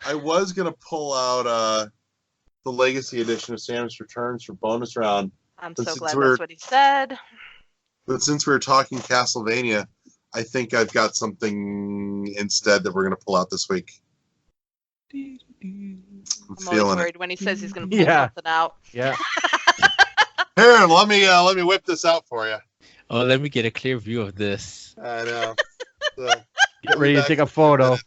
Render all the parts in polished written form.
I was gonna pull out the Legacy Edition of Samus Returns for bonus round. I'm so glad that's what he said. But since we were talking Castlevania, I think I've got something instead that we're gonna pull out this week. I'm always worried when he says he's going to pull something out. Yeah. Here, let me whip this out for you. Oh, let me get a clear view of this. I know. Get ready to take a photo.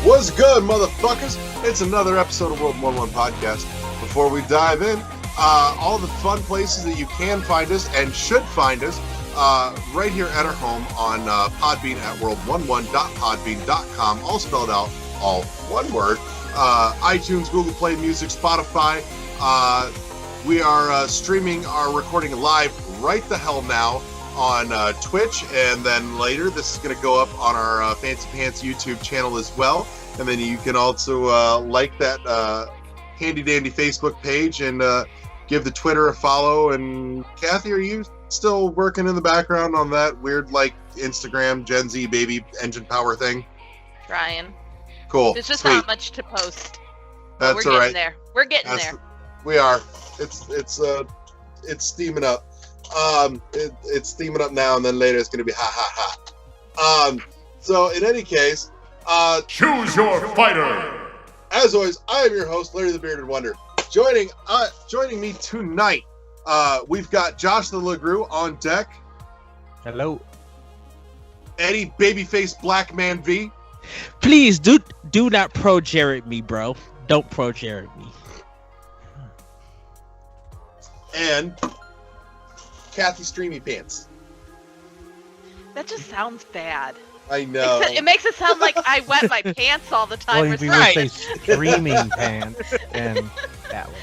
What's good, motherfuckers? It's another episode of World 1-1 Podcast. Before we dive in, all the fun places that you can find us and should find us right here at our home on Podbean at world11.podbean.com, all spelled out, all one word. iTunes, Google Play Music, Spotify. We are streaming our recording live right the hell now on Twitch, and then later this is going to go up on our Fancy Pants YouTube channel as well. And then you can also like that handy dandy Facebook page and give the Twitter a follow. And Kathy, are you still working in the background on that weird like Instagram Gen Z baby engine power thing? Trying. Cool. There's just Sweet. not much to post. That's we're all getting right. there. We're getting there. We are. It's steaming up. It's steaming up now, and then later it's going to be hot. So in any case, choose your fighter. As always, I am your host, Larry the Bearded Wonder. Joining me tonight, we've got Josh the LeGroux on deck. Hello. Eddie Babyface Black Man V. Please do not pro Jared me, bro. Don't pro Jared me. And Kathy Streamy Pants. That just sounds bad. I know. It makes it sound like I wet my pants all the time. Well, we would say streaming pants and that one.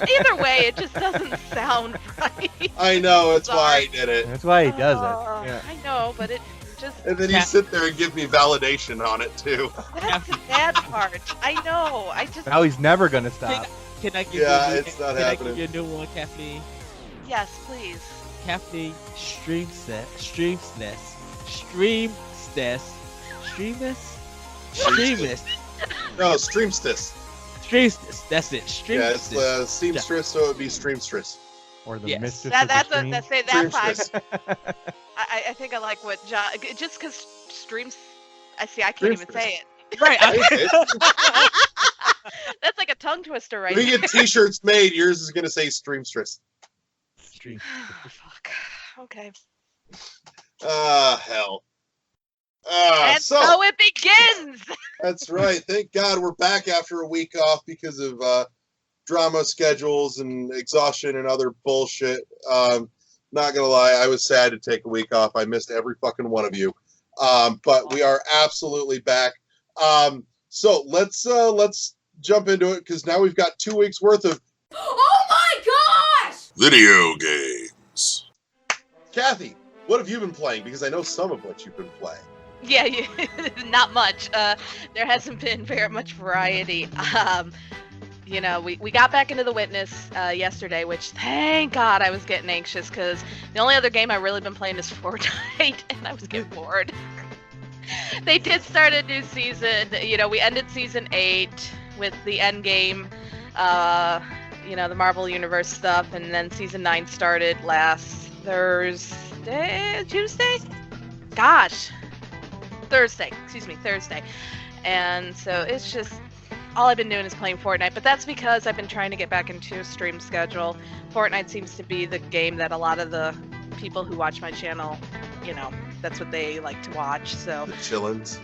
Either way, it just doesn't sound right. I know, that's why I did it. That's why he does it. Yeah. I know, but it just... And then you sit there and give me validation on it, too. That's the bad part. I know. I just... Now he's never going to stop. Can I give Yeah, you it's not can happening. I give you a new one, Kathy? Yes, please. Kathy, streamless. No, Streamstis. Streamless. That's it. Streamless. Yeah, it's seamstress, so it would be Streamstress. Or the Yes. mistress That's of the stream. that's fine. Streamstress. I think I like what John... Just because streams... I can't even say it. Right. That's like a tongue twister right When we there. get t-shirts made, yours is going to say Streamstress. Stream. Fuck. Okay. Hell. And so it begins! That's right. Thank God we're back after a week off because of drama schedules and exhaustion and other bullshit. Not gonna lie, I was sad to take a week off. I missed every fucking one of you. But we are absolutely back. So let's jump into it because now we've got 2 weeks worth of Oh my gosh! video games. Kathy, what have you been playing? Because I know some of what you've been playing. Yeah, not much. There hasn't been very much variety. We got back into The Witness yesterday, which thank God I was getting anxious because the only other game I've really been playing is Fortnite, and I was getting bored. They did start a new season. We ended season 8 with the end game, the Marvel Universe stuff, and then season 9 started last Thursday. And so it's just all I've been doing is playing Fortnite, but that's because I've been trying to get back into a stream schedule. Fortnite seems to be the game that a lot of the people who watch my channel, that's what they like to watch. So The chillins.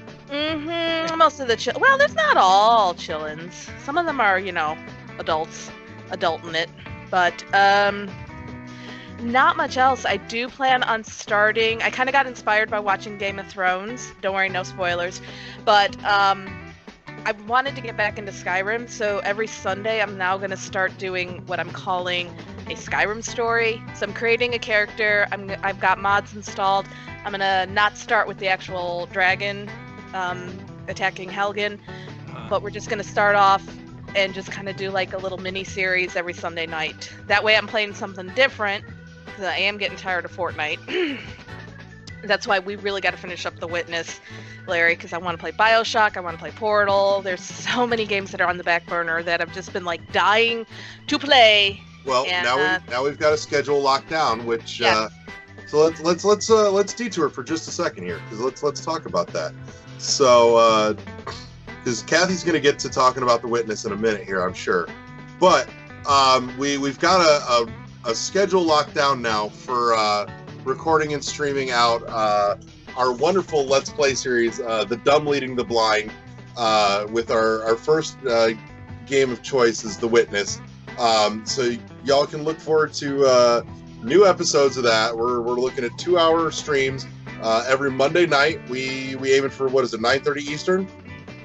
most of the well, there's not all chillins. Some of them are, adults, adulting it, but not much else. I do plan on starting. I kind of got inspired by watching Game of Thrones. Don't worry, no spoilers. But I wanted to get back into Skyrim, so every Sunday I'm now going to start doing what I'm calling a Skyrim story. So I'm creating a character. I've got mods installed. I'm going to not start with the actual dragon attacking Helgen, but we're just going to start off and just kind of do like a little mini series every Sunday night. That way I'm playing something different, because I am getting tired of Fortnite. That's why we really got to finish up The Witness, Larry, because I want to play BioShock, I want to play Portal. There's so many games that are on the back burner that I've just been like dying to play. Well, And, now we've got a schedule locked down, which Yes. so let's detour for just a second here, because let's talk about that. So because Kathy's going to get to talking about The Witness in a minute here, I'm sure, but we've got a schedule locked down now for recording and streaming out our wonderful Let's Play series, The Dumb Leading the Blind, with our first game of choice is The Witness. So y'all can look forward to new episodes of that. We're looking at 2-hour streams every Monday night. We aim it for, what is it, 9:30 Eastern?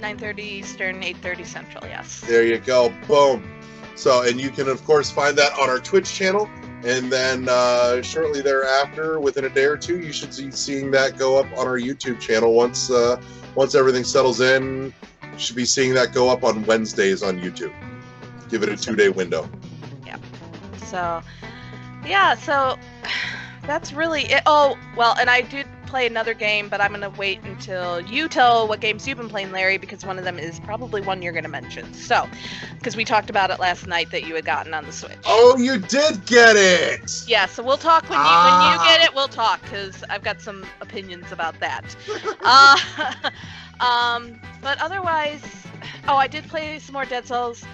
9:30 Eastern, 8:30 Central, yes. There you go. Boom. So, and you can, of course, find that on our Twitch channel. And then shortly thereafter, within a day or two, you should be seeing that go up on our YouTube channel. Once everything settles in, you should be seeing that go up on Wednesdays on YouTube. Give it a 2-day window. So, yeah, so that's really it. Oh, well, and I did play another game, but I'm going to wait until you tell what games you've been playing, Larry, because one of them is probably one you're going to mention. So, because we talked about it last night that you had gotten on the Switch. Oh, you did get it! Yeah, so we'll talk when you get it, we'll talk, because I've got some opinions about that. But otherwise, I did play some more Dead Cells.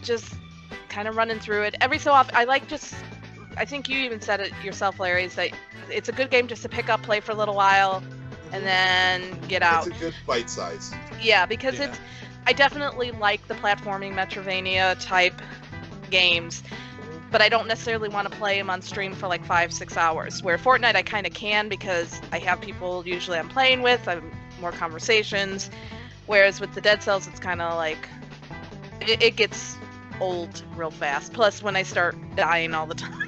Just kind of running through it. Every so often, I think you even said it yourself, Larry, is that it's a good game just to pick up, play for a little while, and then get out. It's a good bite size. Yeah, because I definitely like the platforming Metroidvania type games, but I don't necessarily want to play them on stream for like 5-6 hours. Where Fortnite I kind of can, because I have people usually I'm playing with, I have more conversations, whereas with the Dead Cells it's kind of like, it gets old real fast. Plus when I start dying all the time,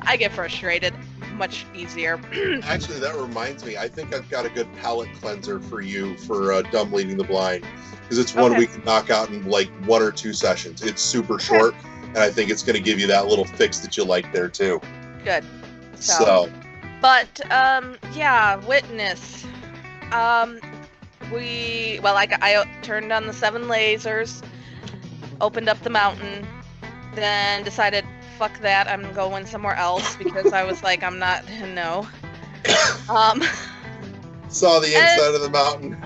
I get frustrated much easier. Actually, that reminds me, I think I've got a good palate cleanser for you for Dumb Leading the Blind, because it's one we can knock out in like 1 or 2 sessions. It's super short, and I think it's going to give you that little fix that you like there too. Good. So. But yeah, Witness. I turned on the 7 lasers, opened up the mountain, then decided, fuck that, I'm going somewhere else, because I was like, I'm not, no. Saw the inside of the mountain.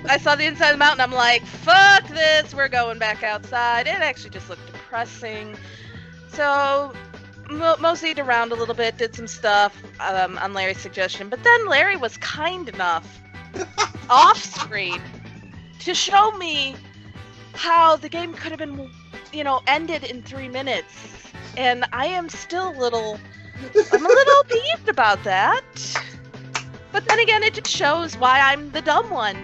I saw the inside of the mountain, I'm like, fuck this, we're going back outside. It actually just looked depressing. So, moseyed around a little bit, did some stuff on Larry's suggestion, but then Larry was kind enough, off screen, to show me how the game could have been, ended in 3 minutes. And I am still I'm a little peeved about that. But then again, it just shows why I'm the dumb one.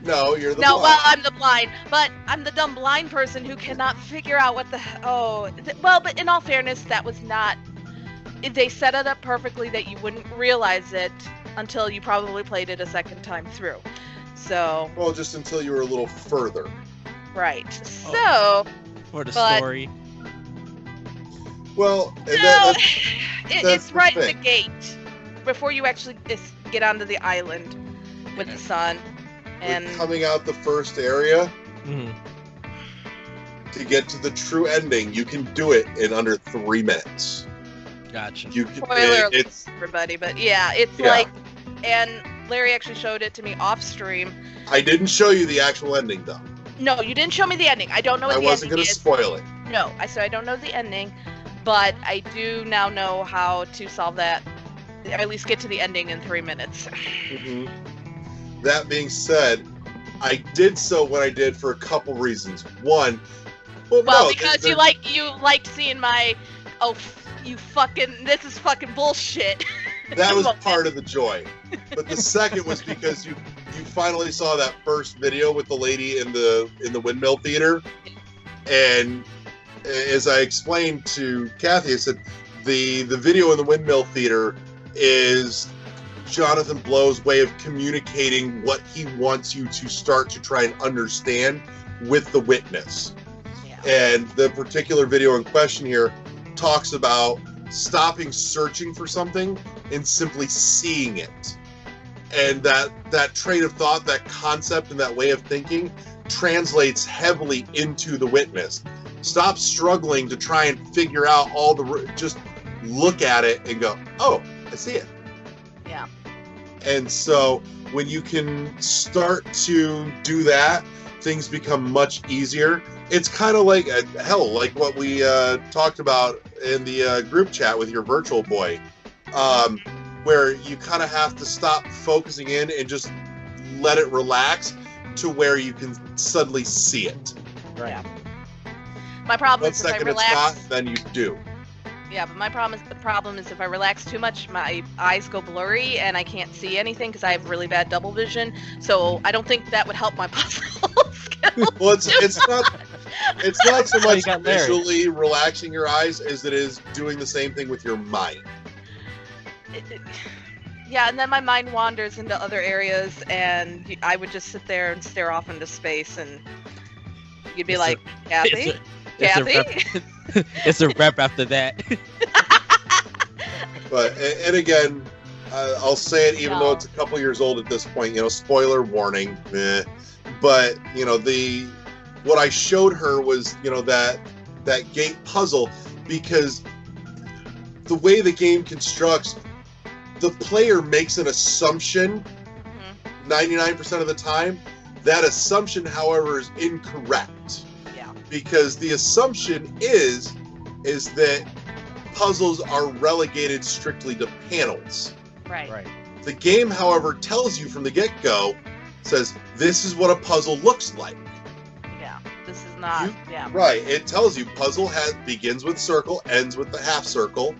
No, you're the No, blind. well, I'm the blind, but I'm the dumb blind person who cannot figure out what the but in all fairness, that was not, they set it up perfectly that you wouldn't realize it until you probably played it a second time through. So. Well, just until you were a little further. Right. So. For the but- story. Well, No, that's it's the right at the thing. gate before you actually get onto the island with the sun. And with coming out the first area, Mhm. to get to the true ending, you can do it in under 3 minutes. Gotcha. You can, spoiler it's everybody, but yeah, it's Yeah. like, and Larry actually showed it to me off stream. I didn't show you the actual ending though. No, you didn't show me the ending. I don't know what I the wasn't ending going to is. spoil it. No, I don't know the ending, but I do now know how to solve that, or at least get to the ending in 3 minutes. Mhm. That being said, I did so when I did for a couple reasons. One, Because you liked seeing my, this is fucking bullshit. that was part of the joy. But the second was because you finally saw that first video with the lady in the windmill theater, and as I explained to Kathy, I said the video in the windmill theater is Jonathan Blow's way of communicating what he wants you to start to try and understand with the witness. Yeah. And the particular video in question here talks about stopping searching for something and simply seeing it. And that train of thought, that concept, and that way of thinking translates heavily into the witness. Stop struggling to try and figure out just look at it and go, oh, I see it. Yeah. And so when you can start to do that, things become much easier. It's kind of like, like what we talked about in the group chat with your virtual boy, where you kind of have to stop focusing in and just let it relax to where you can suddenly see it. Right. Yeah. My problem One is if I second it's relax. not, then you do. Yeah, but the problem is if I relax too much, my eyes go blurry and I can't see anything because I have really bad double vision. So I don't think that would help my puzzle skills. Well, it's not so much You got Larry. visually relaxing your eyes as it is doing the same thing with your mind. Yeah, and then my mind wanders into other areas, and I would just sit there and stare off into space, and you'd be like, Kathy? Kathy? It's a rep after that. But and again, I'll say it even though it's a couple years old at this point. Spoiler warning. But what I showed her was that gate puzzle, because the way the game constructs, the player makes an assumption 99% of the time. That assumption, however, is incorrect. Yeah. Because the assumption is that puzzles are relegated strictly to panels. Right. The game, however, tells you from the get-go, says this is what a puzzle looks like. Yeah. This is not. Right. It tells you puzzle begins with circle, ends with the half circle,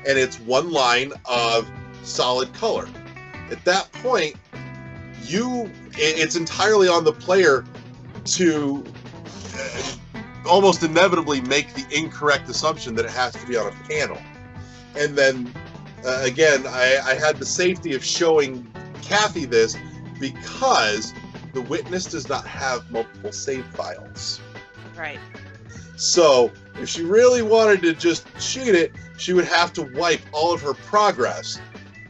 and it's one line of solid color. At that point, it's entirely on the player to almost inevitably make the incorrect assumption that it has to be on a panel. And then again, I had the safety of showing Kathy this because the witness does not have multiple save files. Right. So if she really wanted to just cheat it, she would have to wipe all of her progress.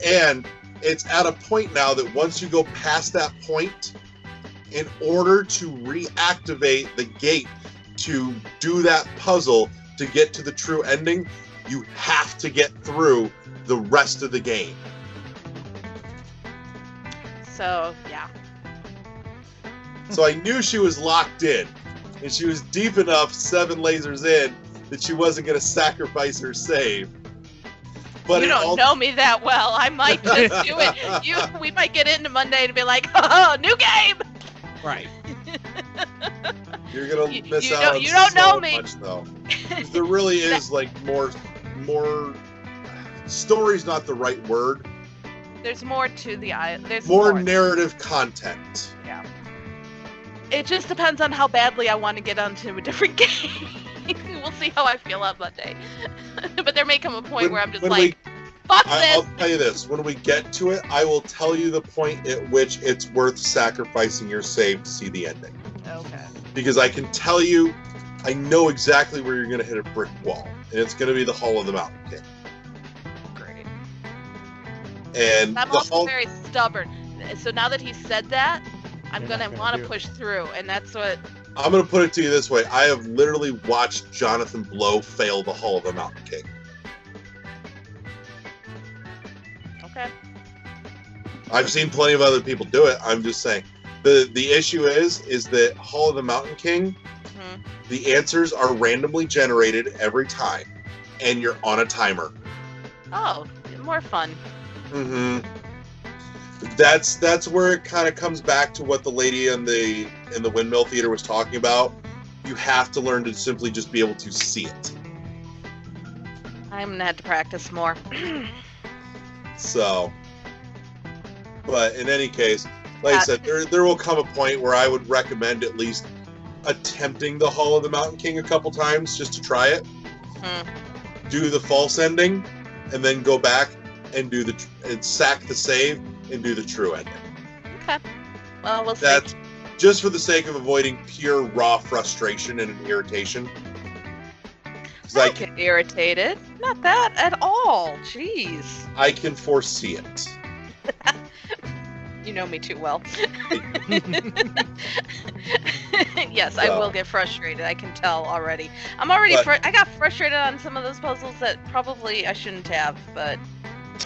And it's at a point now that once you go past that point, in order to reactivate the gate to do that puzzle to get to the true ending, you have to get through the rest of the game. So, yeah. So I knew she was locked in, and she was deep enough 7 lasers in that she wasn't going to sacrifice her save. But you don't know me that well. I might just do it. We might get into Monday and be like, oh, new game! Right. You're gonna miss out on you don't know so me. much, though. There really is like more. Story's not the right word. There's more to the there's more narrative content. Yeah. It just depends on how badly I want to get onto a different game. We'll see how I feel on Monday. But there may come a point where I'm just like, fuck this! I'll tell you this. When we get to it, I will tell you the point at which it's worth sacrificing your save to see the ending. Okay. Because I can tell you, I know exactly where you're going to hit a brick wall. And it's going to be the Hall of the Mountain King. Great. And I'm also very stubborn. So now that he said that, I'm going to want to push through. And that's what... I'm going to put it to you this way. I have literally watched Jonathan Blow fail the Hall of the Mountain King. Okay. I've seen plenty of other people do it. I'm just saying. The issue is that Hall of the Mountain King, the answers are randomly generated every time. and you're on a timer. Oh, more fun. Mm-hmm. That's where it kind of comes back to what the lady in the Windmill Theater was talking about. You have to learn to simply just be able to see it. I'm gonna have to practice more. So, but in any case, like I said, there will come a point where I would recommend at least attempting the Hall of the Mountain King a couple times just to try it. Do the false ending, and then go back and do and sack the save and do the true ending. Okay. Well, we'll see. That's just for the sake of avoiding pure raw frustration and irritation. I get irritated. Not that at all. Jeez. I can foresee it. You know me too well. Yes, I will get frustrated. I can tell already. I got frustrated on some of those puzzles that probably I shouldn't have, but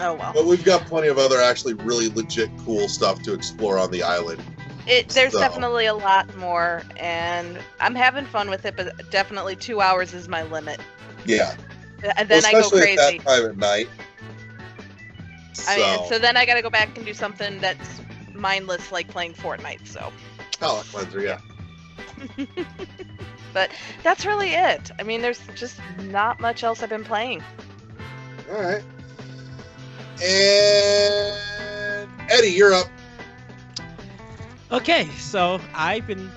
oh well. But we've got plenty of other actually really legit cool stuff to explore on the island. There's definitely a lot more, and I'm having fun with it, but definitely 2 hours is my limit. Yeah. And then I go crazy. Especially at that time at night. So then I gotta go back and do something that's mindless, like playing Fortnite, so. Palate cleanser, yeah. But that's really it. I mean, there's just not much else I've been playing. Alright. And Eddie, you're up. Okay, so I've been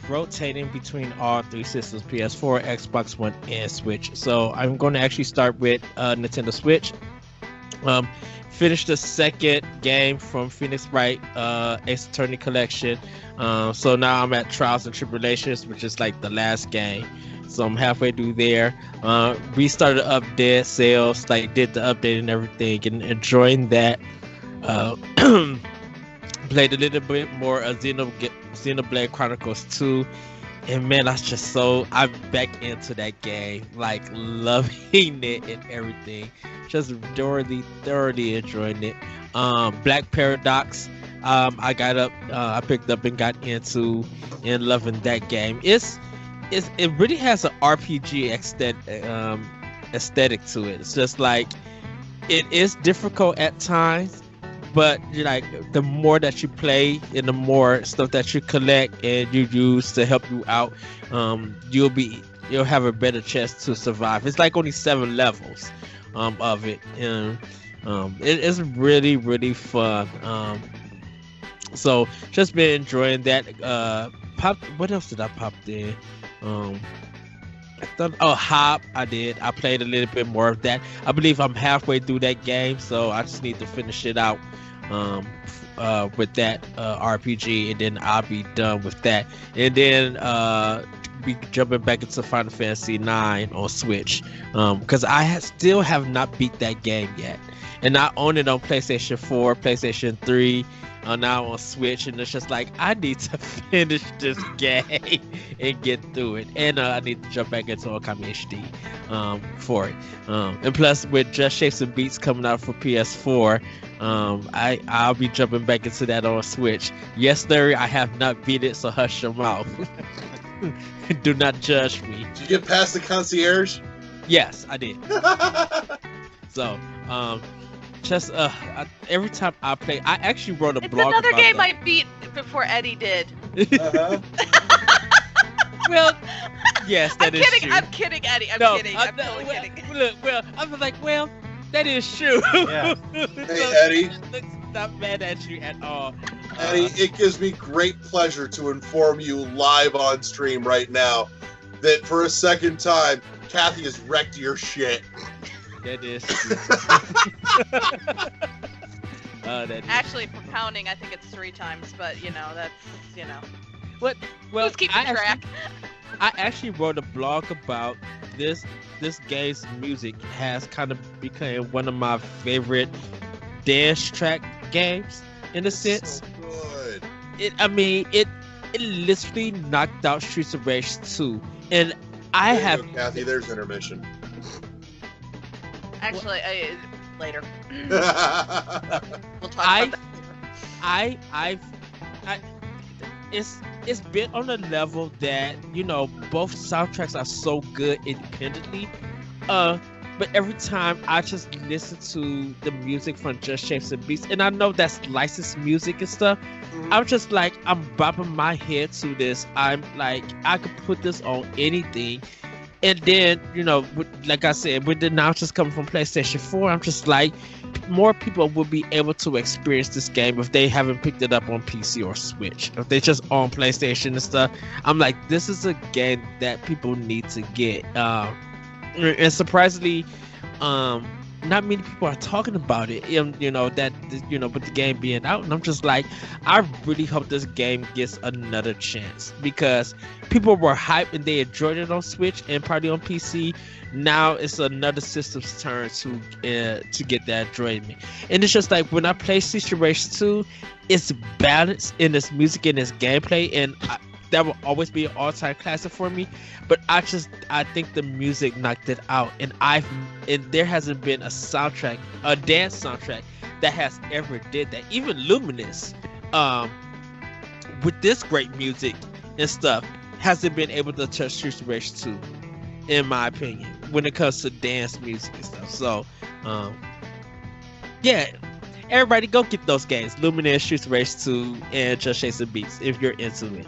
rotating between all three systems: PS4, Xbox One, and Switch. So I'm going to actually start with Nintendo Switch. Finished the second game from Phoenix Wright, Ace Attorney Collection. So now I'm at Trials and Tribulations, which is like the last game. So I'm halfway through there. Restarted up Dead Cells, did the update and everything, and enjoying that. Played a little bit more Xenoblade Chronicles 2, and man, I'm back into that game, loving it and everything, just thoroughly enjoying it. Black Paradox, I picked up and got into and loving that game. It really has an RPG aesthetic to it. It's just it is difficult at times, but the more that you play and the more stuff that you collect and you use to help you out, you'll have a better chance to survive. It's only 7 levels of it, and it is really, really fun. So just been enjoying that. What else did I pop in? Hop, I did. I played a little bit more of that. I believe I'm halfway through that game, so I just need to finish it out with that RPG, and then I'll be done with that. And then be jumping back into Final Fantasy 9 on Switch, because I still have not beat that game yet, and I own it on PlayStation 4, PlayStation 3. Now on Switch, and it's just I need to finish this game and get through it, and I need to jump back into Okami HD for it, and plus with Just Shapes and Beats coming out for PS4, I'll be jumping back into that on Switch. Yes, Larry, I have not beat it, so hush your mouth. Do not judge me. Did you get past the concierge? Yes, I did. So just every time I play, I actually wrote a blog. It's another game that. I beat before Eddie did. Uh-huh. Well, yes, that is true. I'm kidding, Eddie. I'm totally kidding. Well, I was that is true. Yeah. Hey, Eddie. Not mad at you at all. Eddie, it gives me great pleasure to inform you live on stream right now that for a second time, Kathy has wrecked your shit. That is true. Actually, for counting, I think it's 3 times, but that's What? Well, who's keeping track? I actually wrote a blog about this. This game's music has kind of become one of my favorite dance track games in a sense. So good. It literally knocked out Streets of Rage 2, and I There you have go, Kathy, there's intermission. Actually, later. Well, We'll talk about that. It's been on a level that both soundtracks are so good independently. but every time I just listen to the music from Just Shapes and Beats, and I know that's licensed music and stuff, I'm just like, I'm bobbing my head to this. I'm like, I could put this on anything. And then, like I said, with the announcements coming from PlayStation 4, I'm just like, more people will be able to experience this game if they haven't picked it up on PC or Switch. If they just on PlayStation and stuff, I'm like, this is a game that people need to get. And surprisingly, not many people are talking about it. With the game being out, and I'm just like, I really hope this game gets another chance, because people were hyped and they enjoyed it on Switch and probably on PC. Now it's another system's turn to get that enjoyment. And it's just like, when I play Streets Race 2, it's balanced in its music and its gameplay, and that will always be an all-time classic for me. But I think the music knocked it out, and there hasn't been a dance soundtrack that has ever did that. Even Luminous, with this great music and stuff, hasn't been able to touch Streets Race 2, in my opinion, when it comes to dance music and stuff. So, yeah, everybody go get those games, Luminous, Streets Race 2, and Just Shapes and Beats, if you're into it.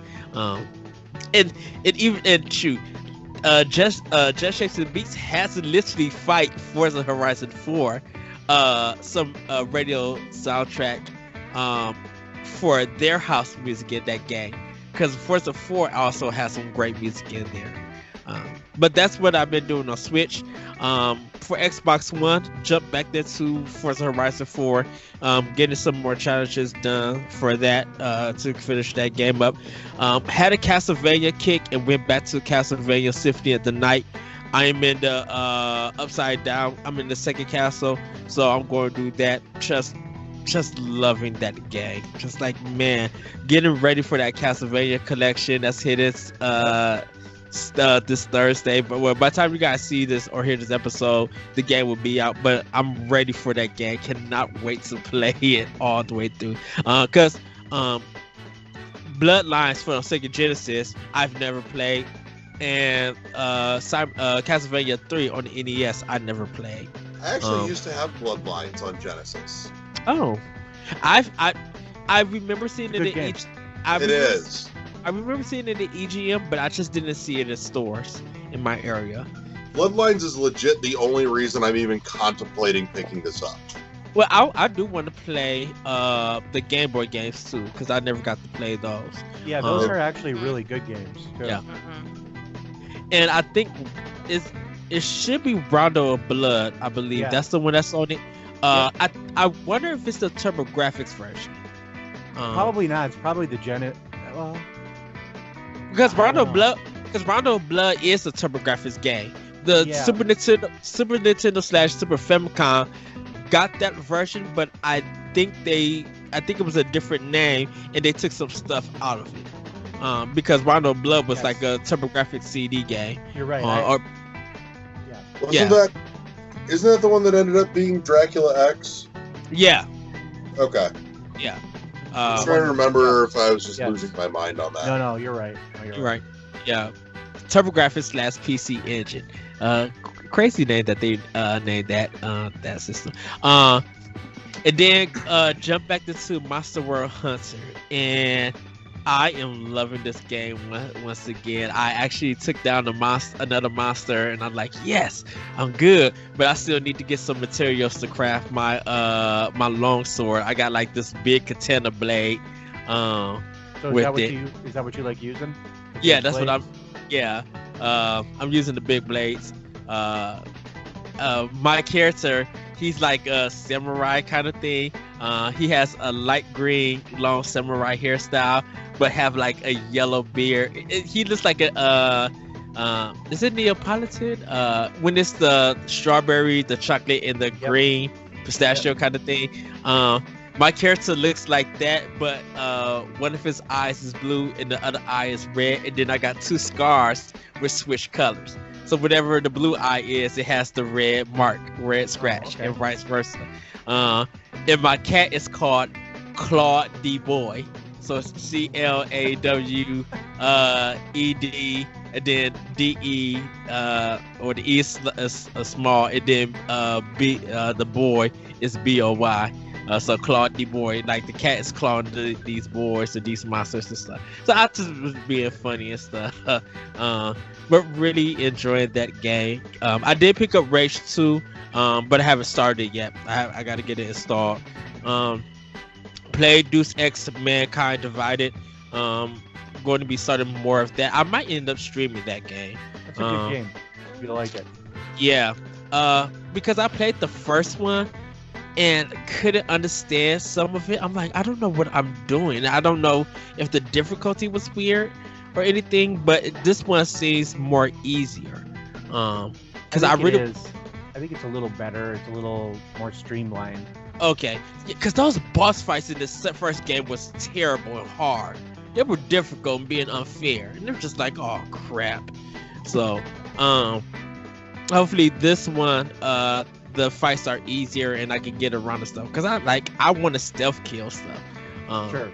Just Shapes and Beats has to literally fight Forza Horizon 4, some radio soundtrack, for their house music in that game, because Forza 4 also has some great music in there. But that's what I've been doing on Switch. For Xbox One, jump back into Forza Horizon 4, getting some more challenges done for that, to finish that game up. Had a Castlevania kick and went back to Castlevania Symphony of the Night. I am in the Upside Down. I'm in the second castle, so I'm going to do that. Just loving that game. Just like, man, getting ready for that Castlevania collection that's hitting this Thursday. But by the time you guys see this or hear this episode, the game will be out. But I'm ready for that game. Cannot wait to play it all the way through. Because Bloodlines for Sega Genesis, I've never played, and Castlevania 3 on the NES, I never played. I actually used to have Bloodlines on Genesis. Oh, I remember seeing it in each. I remember seeing it in the EGM, but I just didn't see it in stores in my area. Bloodlines is legit the only reason I'm even contemplating picking this up. Well, I do want to play the Game Boy games too, because I never got to play those. Yeah, those are actually really good games too. Yeah. And I think it should be Rondo of Blood, I believe. Yeah. That's the one that's on it. I wonder if it's the TurboGrafx version. Probably not. It's probably the because Rondo of Blood is a TurboGrafx game. The Super Nintendo / Super Famicom got that version, but I think it was a different name, and they took some stuff out of it. Because Rondo of Blood was like a TurboGrafx CD game. You're right. Isn't that the one that ended up being Dracula X? Yeah. Okay. Yeah. I'm trying to remember if I was just losing my mind on that. No, you're right. You're right. Yeah. TurboGrafx PC Engine. Crazy name that they named that system. And then jump back into Monster World Hunter, and I am loving this game once again. I actually took down another monster, and I'm like, yes, I'm good. But I still need to get some materials to craft my long sword. I got like this big katana blade. So is that what you like using? Yeah, that's blades? I'm using the big blades. My character, he's like a samurai kind of thing. He has a light green long samurai hairstyle, but have like a yellow beard. He looks like a is it Neapolitan? When it's the strawberry, the chocolate, and the green pistachio kind of thing. My character looks like that, but one of his eyes is blue and the other eye is red, and then I got two scars which switch colors. So whatever the blue eye is, it has the red mark, red scratch, and vice versa. And my cat is called Claude D Boy. So it's CLAWED and then DE or the E is small, and then B the boy is BOY. So Claude the boy, like the cat is clawing these boys and these monsters and stuff. So I just was being funny and stuff. But really enjoying that game. I did pick up Rage 2, but I haven't started it yet. I got to get it installed. Played Deus Ex Mankind Divided. Going to be starting more of that. I might end up streaming that game. That's a good game. You like it? Yeah. Because I played the first one and couldn't understand some of it. I'm like, I don't know what I'm doing. I don't know if the difficulty was weird or anything, but this one seems more easier. Because I think it's a little better. It's a little more streamlined. Okay, because those boss fights in this first game was terrible and hard. They were difficult and being unfair, and they're just like, oh crap. So, hopefully this one, the fights are easier and I can get around the stuff. Because I want to stealth kill stuff. Sure.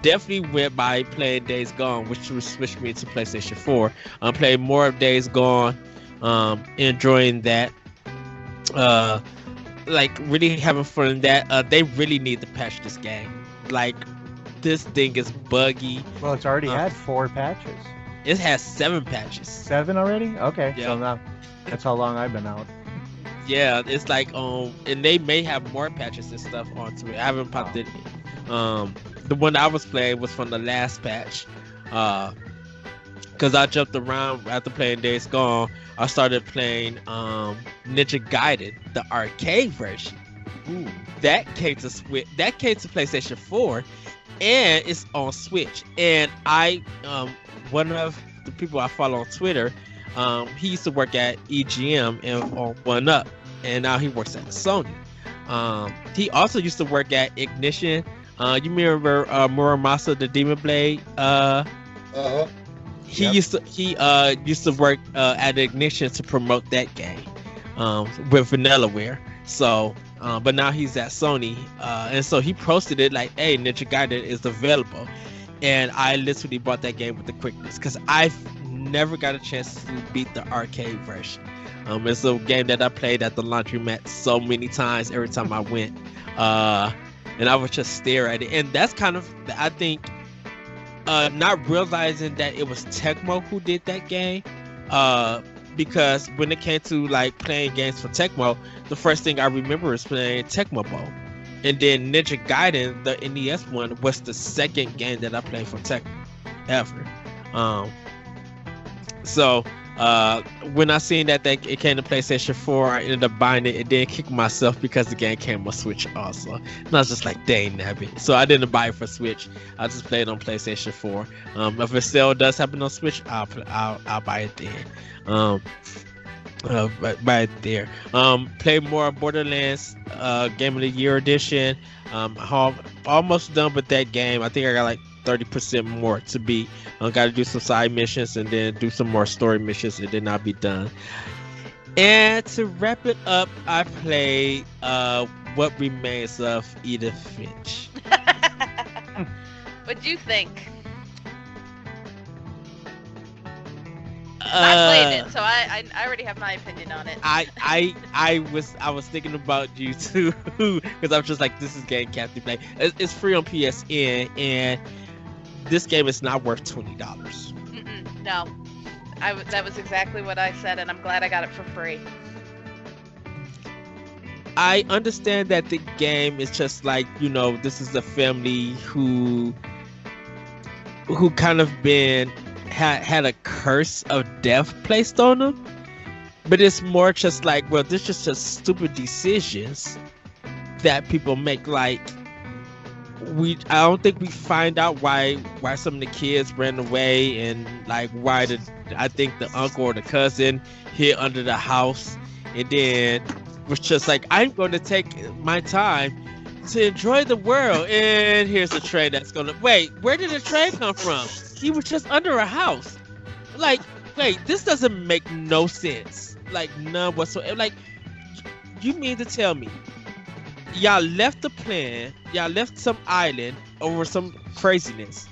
Definitely went by playing Days Gone, which was switched me to PlayStation 4. I'm playing more of Days Gone, enjoying that. Like really having fun in that. They really need to patch this game. Like this thing is buggy. Well, it's already had 4 patches. It has 7 patches. 7 already? Okay. Yeah. So now that's how long I've been out. Yeah, it's like and they may have more patches and stuff onto it. I haven't popped it. The one I was playing was from the last patch. Because I jumped around after playing Days Gone. I started playing Ninja Gaiden, the arcade version. Ooh. That came to Switch. That came to PlayStation 4, and it's on Switch. And I, one of the people I follow on Twitter, he used to work at EGM and on One Up, and now he works at Sony. He also used to work at Ignition. You remember Muramasa the Demon Blade? He used to work at Ignition to promote that game with Vanillaware. So, but now he's at Sony, and so he posted it like, "Hey, Ninja Gaiden is available," and I literally bought that game with the quickness because I've never got a chance to beat the arcade version. It's a game that I played at the laundromat so many times every time I went, and I would just stare at it, and that's kind of, I think. Not realizing that it was Tecmo who did that game, because when it came to like playing games for Tecmo, the first thing I remember is playing Tecmo Bowl, and then Ninja Gaiden, the NES one, was the second game that I played for Tecmo ever. So when I seen that it came to PlayStation 4, I ended up buying it and then kicked myself because the game came on Switch also. And I was just like, dang nabbit. So I didn't buy it for Switch. I just played it on PlayStation 4. If it still does happen on Switch, I'll buy it then. Buy it there. Play more Borderlands Game of the Year edition. Almost done with that game. I think I got like 30% more to beat. Got to do some side missions and then do some more story missions, and then I'll be done. And to wrap it up, I played What Remains of Edith Finch. What'd you think? I played it, so I already have my opinion on it. I was thinking about you too, because I was just like, this is game Captain Play. It's free on PSN, and this game is not worth $20. No, that was exactly what I said, and I'm glad I got it for free. I understand that the game is just like, this is a family who kind of had a curse of death placed on them, but it's more just like, well, this is just stupid decisions that people make. Like, I don't think we find out why some of the kids ran away, and like why I think the uncle or the cousin hid under the house, and then was just like, I'm going to take my time to enjoy the world, and here's a train that's gonna wait. Where did the train come from? He was just under a house. Like, wait, this doesn't make no sense. Like, none whatsoever. Like, you mean to tell me y'all left the plan, y'all left some island over some craziness,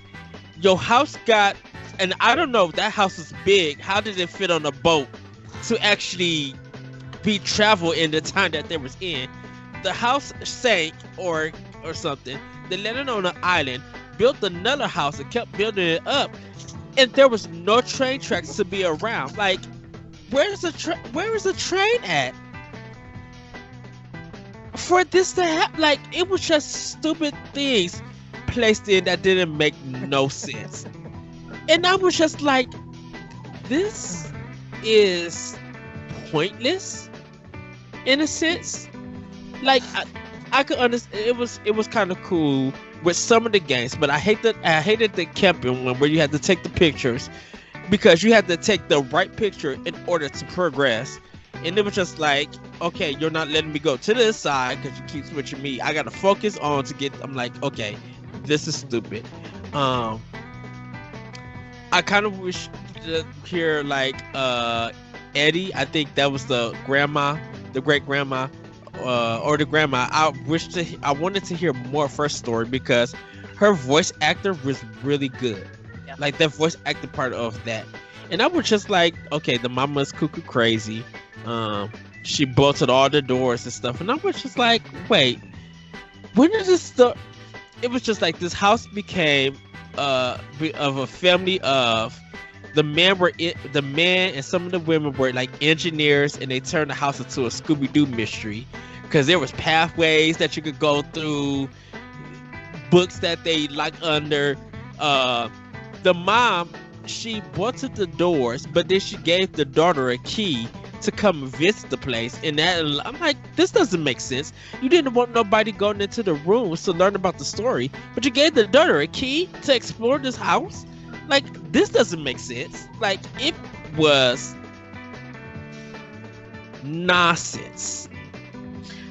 your house got, and I don't know, that house was big. How did it fit on a boat to actually be travel in the time that they was in? The house sank or something. They landed on an island, built another house, and kept building it up. And there was no train tracks to be around. Like, where is the train at? For this to happen, like, it was just stupid things placed in that didn't make no sense. And I was just like, this is pointless in a sense. Like, I could understand it was kind of cool with some of the games, but I hated the camping one where you had to take the pictures because you had to take the right picture in order to progress. And it was just like, okay, you're not letting me go to this side because you keep switching me. I gotta focus on to get. I'm like, okay, this is stupid. I kind of wish to hear like Eddie. I think that was the grandma, the great grandma. Or the grandma. I wanted to hear more of her story because her voice actor was really good. Yeah. Like that voice actor part of that. And I was just like, okay, the mama's cuckoo crazy. She bolted all the doors and stuff. And I was just like, wait, when did this start? It was just like this house became of a family of the man and some of the women were like engineers, and they turned the house into a Scooby-Doo mystery because there was pathways that you could go through, books that they like under. The mom, she bolted the doors, but then she gave the daughter a key to come visit the place. And that, I'm like, this doesn't make sense. You didn't want nobody going into the rooms to learn about the story, but you gave the daughter a key to explore this house. Like, this doesn't make sense. Like, it was nonsense.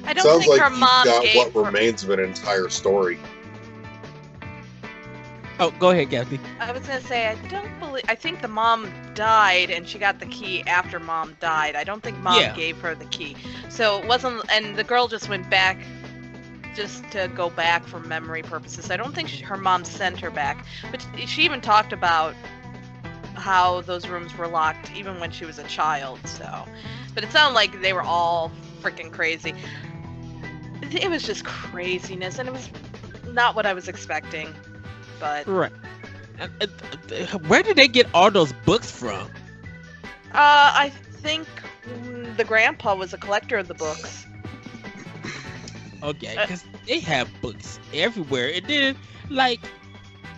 I don't Sounds think like her mom you've got gave what her. remains of an entire story. Oh, go ahead, Kathy. I was gonna say I think the mom died and she got the key after mom died. I don't think mom Yeah. gave her the key. So it wasn't, and the girl just went back just to go back for memory purposes. I don't think her mom sent her back, but she even talked about how those rooms were locked even when she was a child. So, but it sounded like they were all freaking crazy. It was just craziness, and it was not what I was expecting. But Right. Where did they get all those books from? I think the grandpa was a collector of the books. Okay, because they have books everywhere. And then, like,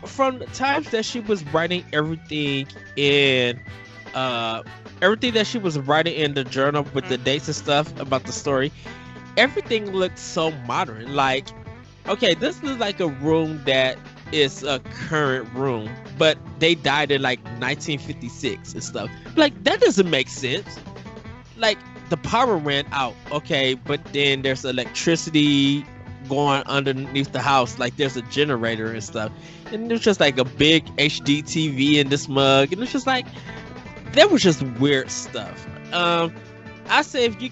from the times that she was writing everything in the journal with the dates and stuff about the story, everything looked so modern. Like, okay, this is like a room that is a current room, but they died in like 1956 and stuff. Like, that doesn't make sense. Like, the power ran out, okay, but then there's electricity going underneath the house, like there's a generator and stuff, and there's just like a big HD TV in this mug, and it's just like, there was just weird stuff. I say if you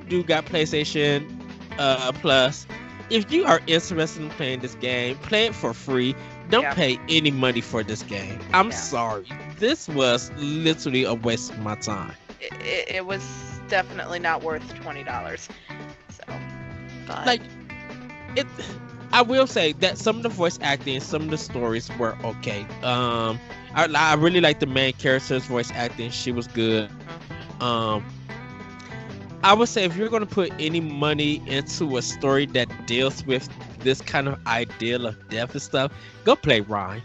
do got PlayStation Plus, if you are interested in playing this game, play it for free. Don't pay any money for this game. I'm sorry, this was literally a waste of my time. It was definitely not worth $20. So, but Like, I will say that some of the voice acting, some of the stories were okay. I really like the main character's voice acting. She was good. I would say if you're going to put any money into a story that deals with this kind of ideal of death and stuff, go play Rhyme.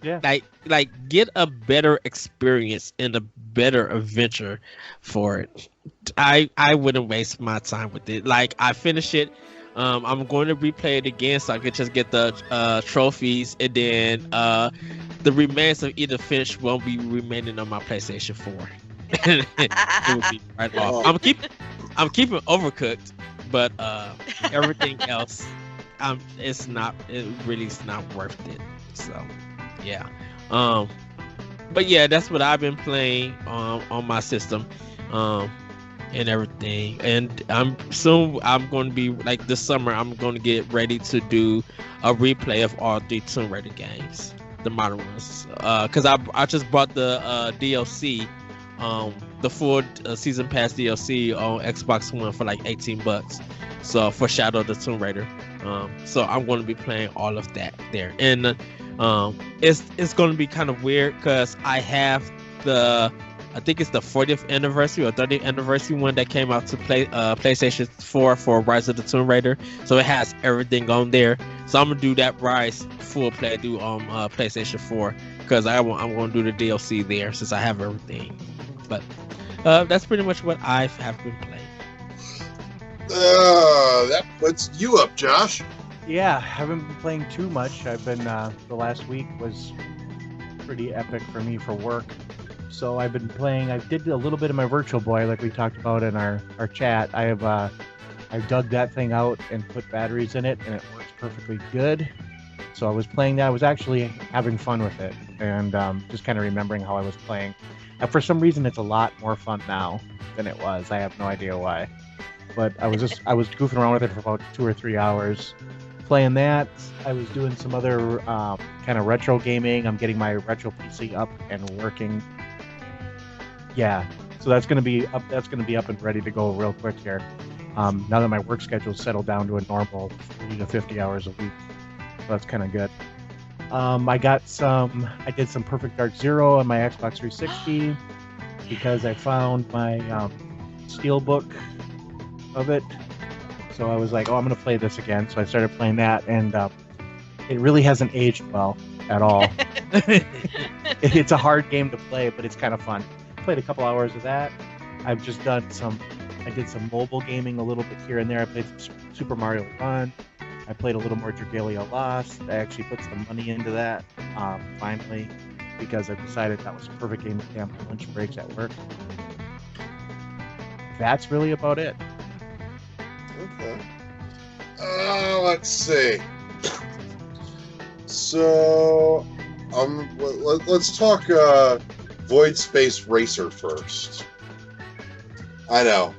Yeah. Like get a better experience and a better adventure for it. I wouldn't waste my time with it. Like, I finished it. I'm going to replay it again so I can just get the trophies, and then the remains of Edith Finch won't be remaining on my PlayStation 4. It will be right off. I'm keeping Overcooked, but everything else, it really is not worth it. So yeah. But yeah, that's what I've been playing on my system, and everything. And I'm going to be like this summer. I'm going to get ready to do a replay of all 3 Tomb Raider games, the modern ones. Because I just bought the DLC, the full season pass DLC on Xbox One for like $18. So for Shadow of the Tomb Raider. So I'm going to be playing all of that there. And it's going to be kind of weird because I have I think it's the 40th anniversary or 30th anniversary one that came out to PlayStation 4 for Rise of the Tomb Raider. So it has everything on there. So I'm gonna do that Rise full playthrough on PlayStation 4 because I'm gonna do the DLC there since I have everything. But that's pretty much what I have been playing. That puts you up, Josh. Yeah, I haven't been playing too much. I've been the last week was pretty epic for me for work. So I've been playing. I did a little bit of my Virtual Boy, like we talked about in our chat. I dug that thing out and put batteries in it, and it works perfectly good. So I was playing that. I was actually having fun with it, and just kind of remembering how I was playing. And for some reason, it's a lot more fun now than it was. I have no idea why, but I was goofing around with it for about 2 or 3 hours. Playing that, I was doing some other kind of retro gaming. I'm getting my retro PC up and working. Yeah, so that's gonna be up. That's gonna be up and ready to go real quick here. Now that my work schedule's settled down to a normal 40 to 50 hours a week, so that's kind of good. I did some Perfect Dark Zero on my Xbox 360 because I found my steelbook of it. So I was like, oh, I'm gonna play this again. So I started playing that, and it really hasn't aged well at all. It's a hard game to play, but it's kind of fun. Played a couple hours of that. I've just done I did some mobile gaming a little bit here and there. I played some Super Mario Run. I played a little more Dragalia Lost. I actually put some money into that finally because I decided that was a perfect game to play on my lunch breaks at work. That's really about it. Okay. Let's see. So, let's talk Void Space Racer first. I know.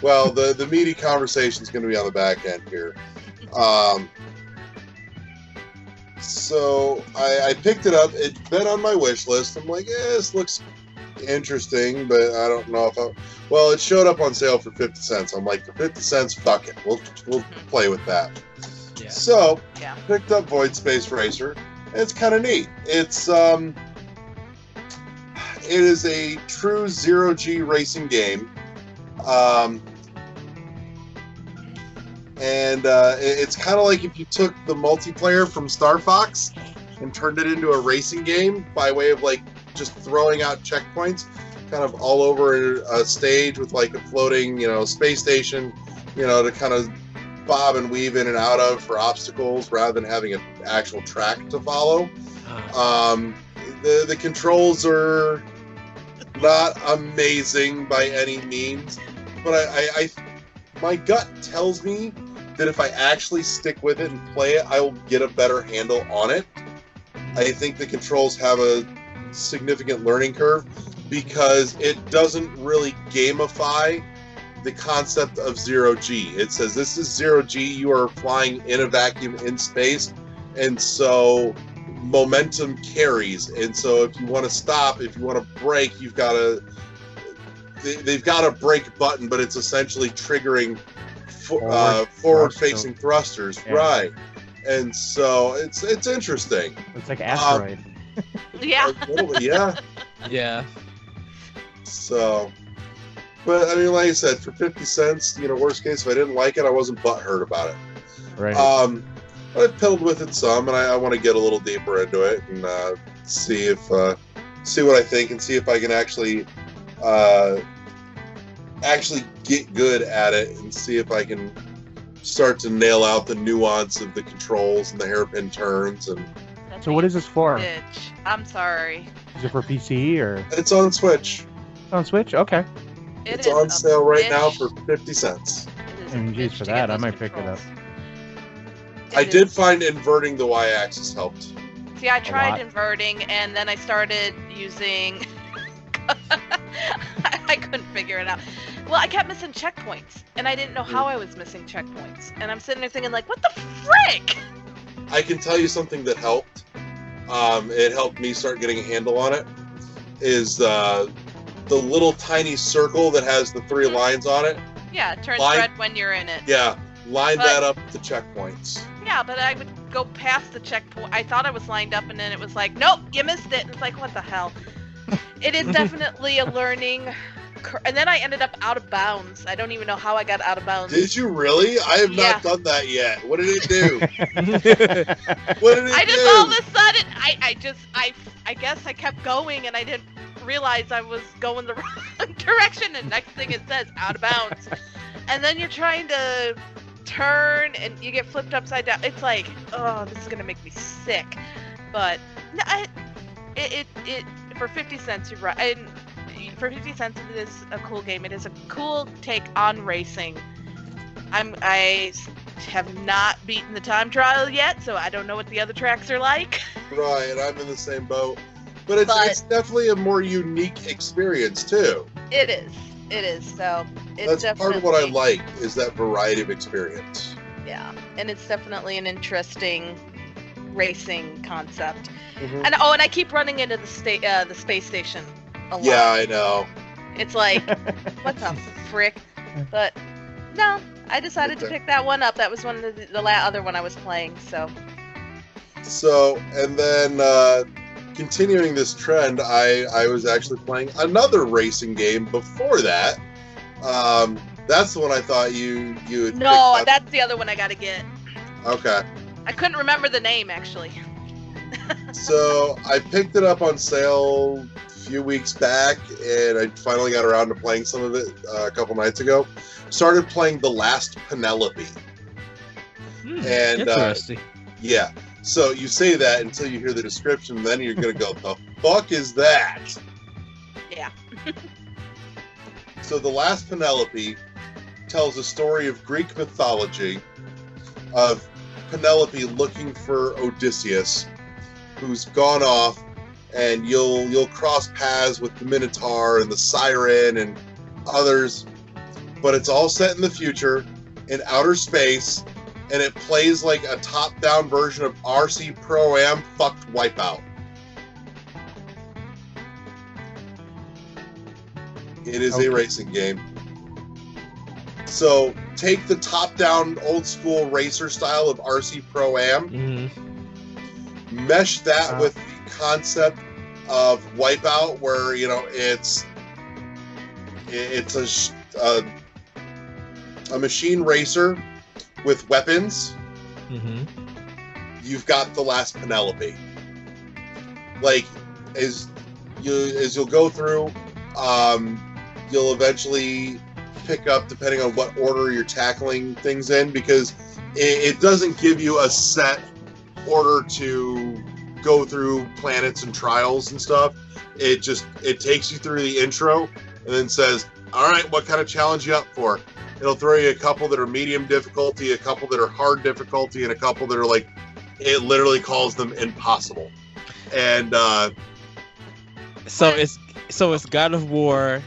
Well, the meaty conversation is going to be on the back end here. So I picked it up. It's been on my wish list. I'm like, this looks interesting, but I don't know if well, it showed up on sale for 50 cents. I'm like, for 50 cents, fuck it. We'll play with that. Yeah. So, picked up Void Space Racer. And it's kind of neat. It is a true zero-G racing game. It's kind of like if you took the multiplayer from Star Fox and turned it into a racing game by way of like just throwing out checkpoints kind of all over a stage with like a floating, space station, to kind of bob and weave in and out of for obstacles rather than having an actual track to follow. The controls are not amazing by any means, but I my gut tells me that if I actually stick with it and play it, I will get a better handle on it. I think the controls have a significant learning curve because it doesn't really gamify the concept of zero-G. It says this is zero-G, you are flying in a vacuum in space, and so momentum carries. And so if you want to stop, if you want to brake, they've got a brake button, but it's essentially triggering forward-facing thrusters, yeah. Right? And so it's interesting. It's like Asteroid. Yeah. Yeah. So, but I mean, like I said, for 50 cents, worst case, if I didn't like it, I wasn't butthurt about it. Right. I piddled with it some, and I want to get a little deeper into it and see what I think and see if I can actually get good at it and see if I can start to nail out the nuance of the controls and the hairpin turns. And so what is this for? I'm sorry. Is it for PC or? It's on Switch. It's on Switch? Okay. It's on sale right now for 50 cents. Geez, for that, I might pick it up. I did find inverting the Y-axis helped. See, I tried inverting, and then I started using... I couldn't figure it out. Well, I kept missing checkpoints, and I didn't know how I was missing checkpoints. And I'm sitting there thinking, like, what the frick? I can tell you something that helped. It helped me start getting a handle on it. Is the little tiny circle that has the 3 lines on it? Yeah, it turns Line- red when you're in it. Yeah, line But- that up to checkpoints. Yeah, but I would go past the checkpoint. I thought I was lined up, and then it was like, nope, you missed it. And it's like, what the hell? It is definitely a learning. And then I ended up out of bounds. I don't even know how I got out of bounds. Did you really? I have Yeah. not done that yet. What did it do? What did it I do? just all of a sudden, I guess I kept going, and I didn't realize I was going the wrong direction. And next thing it says, out of bounds. And then you're trying to turn, and you get flipped upside down. It's like, oh, this is gonna make me sick. But no, it for 50 cents, you're right. And for 50 cents, it is a cool game. It is a cool take on racing. I have not beaten the time trial yet, so I don't know what the other tracks are like. Right, I'm in the same boat. But it's definitely a more unique experience, too. It is. So it's That's part of what I like, is that variety of experience. Yeah, and it's definitely an interesting racing concept. Mhm. And and I keep running into the space station a lot. Yeah, I know. It's like, what the frick? But no, I decided to Okay. pick that one up. That was one of the other one I was playing. So So, and then continuing this trend, I was actually playing another racing game before that. That's the one I thought you had no, picked up. that's the other one I got to get. Okay. I couldn't remember the name actually. So I picked it up on sale a few weeks back, and I finally got around to playing some of it a couple nights ago. Started playing The Last Penelope. And, Interesting. Yeah. So you say that until you hear the description, then you're going to go, the fuck is that? Yeah. So The Last Penelope tells a story of Greek mythology of Penelope looking for Odysseus, who's gone off, and you'll cross paths with the Minotaur and the Siren and others, but it's all set in the future in outer space, and it plays like a top-down version of RC Pro-Am fucked Wipeout. It is a racing game. So take the top-down old-school racer style of RC Pro-Am, Mm-hmm. mesh that with the concept of Wipeout, where it's a machine racer with weapons. Mm-hmm. You've got The Last Penelope. Like as you'll go through, you'll eventually pick up depending on what order you're tackling things in, because it doesn't give you a set order to go through planets and trials and stuff. It takes you through the intro and then says, all right, what kind of challenge you up for? It'll throw you a couple that are medium difficulty, a couple that are hard difficulty, and a couple that are like, it literally calls them impossible. And So it's God of War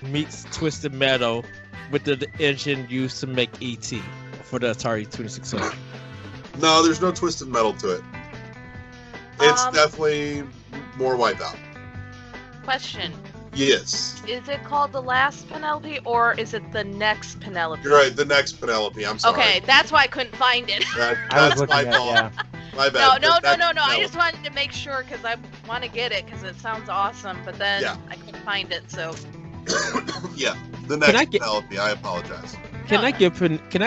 meets Twisted Metal with the engine used to make ET for the Atari 2600. no, there's no Twisted Metal to it. It's definitely more Wipeout. Question: Yes. is it called The Last Penelope, or is it The Next Penelope? You're right, the next Penelope. I'm sorry. Okay, that's why I couldn't find it. I was That's looking my at fault. yeah. My bad. No. The next I Penelope. just wanted to make sure because I want to get it because it sounds awesome, but then Yeah. I couldn't find it. So Yeah, the Can I next get- Penelope. I apologize. Can No. I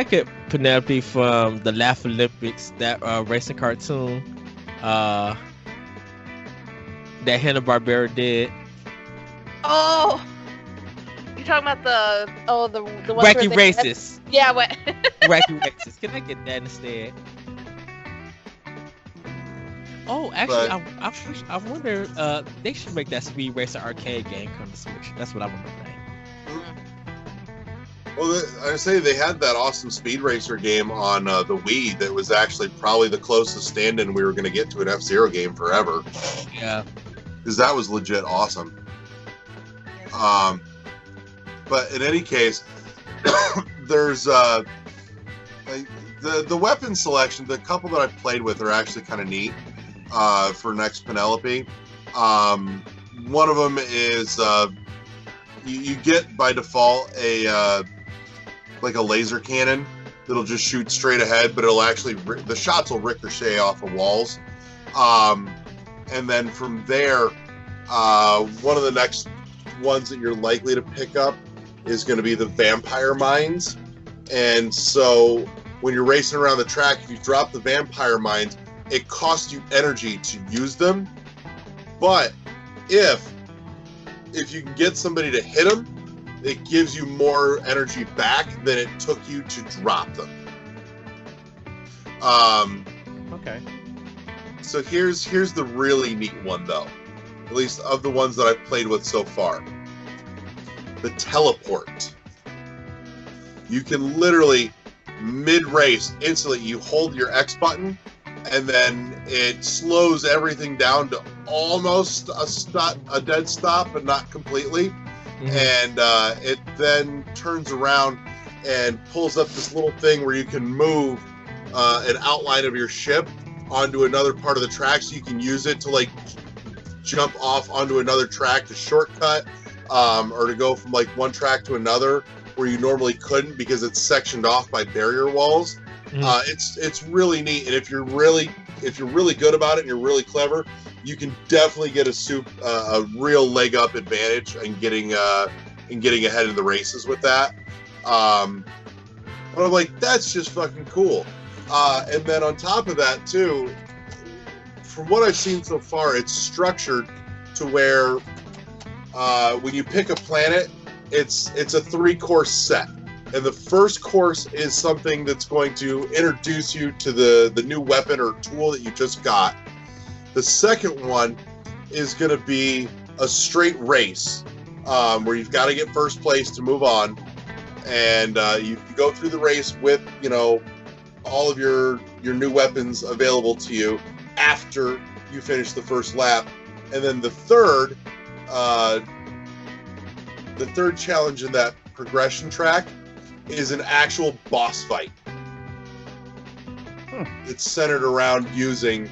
get Penelope from the Laugh Olympics, that racing cartoon that Hanna-Barbera did? oh, you're talking about the ones where Wacky they- Races. Yeah, what? Wacky Races. Can I get that instead? Oh, actually, But- I wonder. They should make that Speed Racer arcade game come to Switch. That's what I want to play. Well, I say they had that awesome Speed Racer game on the Wii that was actually probably the closest stand-in we were going to get to an F-Zero game forever, Yeah. because that was legit awesome. But in any case, there's the weapon selection. The couple that I've played with are actually kind of neat for next Penelope. One of them is you get by default a like a laser cannon that'll just shoot straight ahead, but it'll actually the shots will ricochet off of walls. And then from there, one of the next ones that you're likely to pick up is going to be the vampire mines. And so when you're racing around the track, if you drop the vampire mines, it costs you energy to use them. But if you can get somebody to hit them, it gives you more energy back than it took you to drop them. Okay. So here's the really neat one, though. At least of the ones that I've played with so far. The teleport. You can literally, mid-race, instantly, you hold your X button, and then it slows everything down to almost a dead stop, but not completely. Mm-hmm. And it then turns around and pulls up this little thing where you can move an outline of your ship onto another part of the track, so you can use it to like jump off onto another track to shortcut, or to go from like one track to another where you normally couldn't because it's sectioned off by barrier walls. Mm. It's really neat, and if you're really good about it and you're really clever, you can definitely get a real leg up advantage in getting ahead in the races with that. But I'm like, that's just fucking cool. And then on top of that too, from what I've seen so far, it's structured to where when you pick a planet, it's a 3-course set. And the first course is something that's going to introduce you to the new weapon or tool that you just got. The second one is going to be a straight race, where you've got to get first place to move on. And you go through the race with, all of your new weapons available to you after you finish the first lap. And then the third challenge in that progression track is an actual boss fight. It's centered around using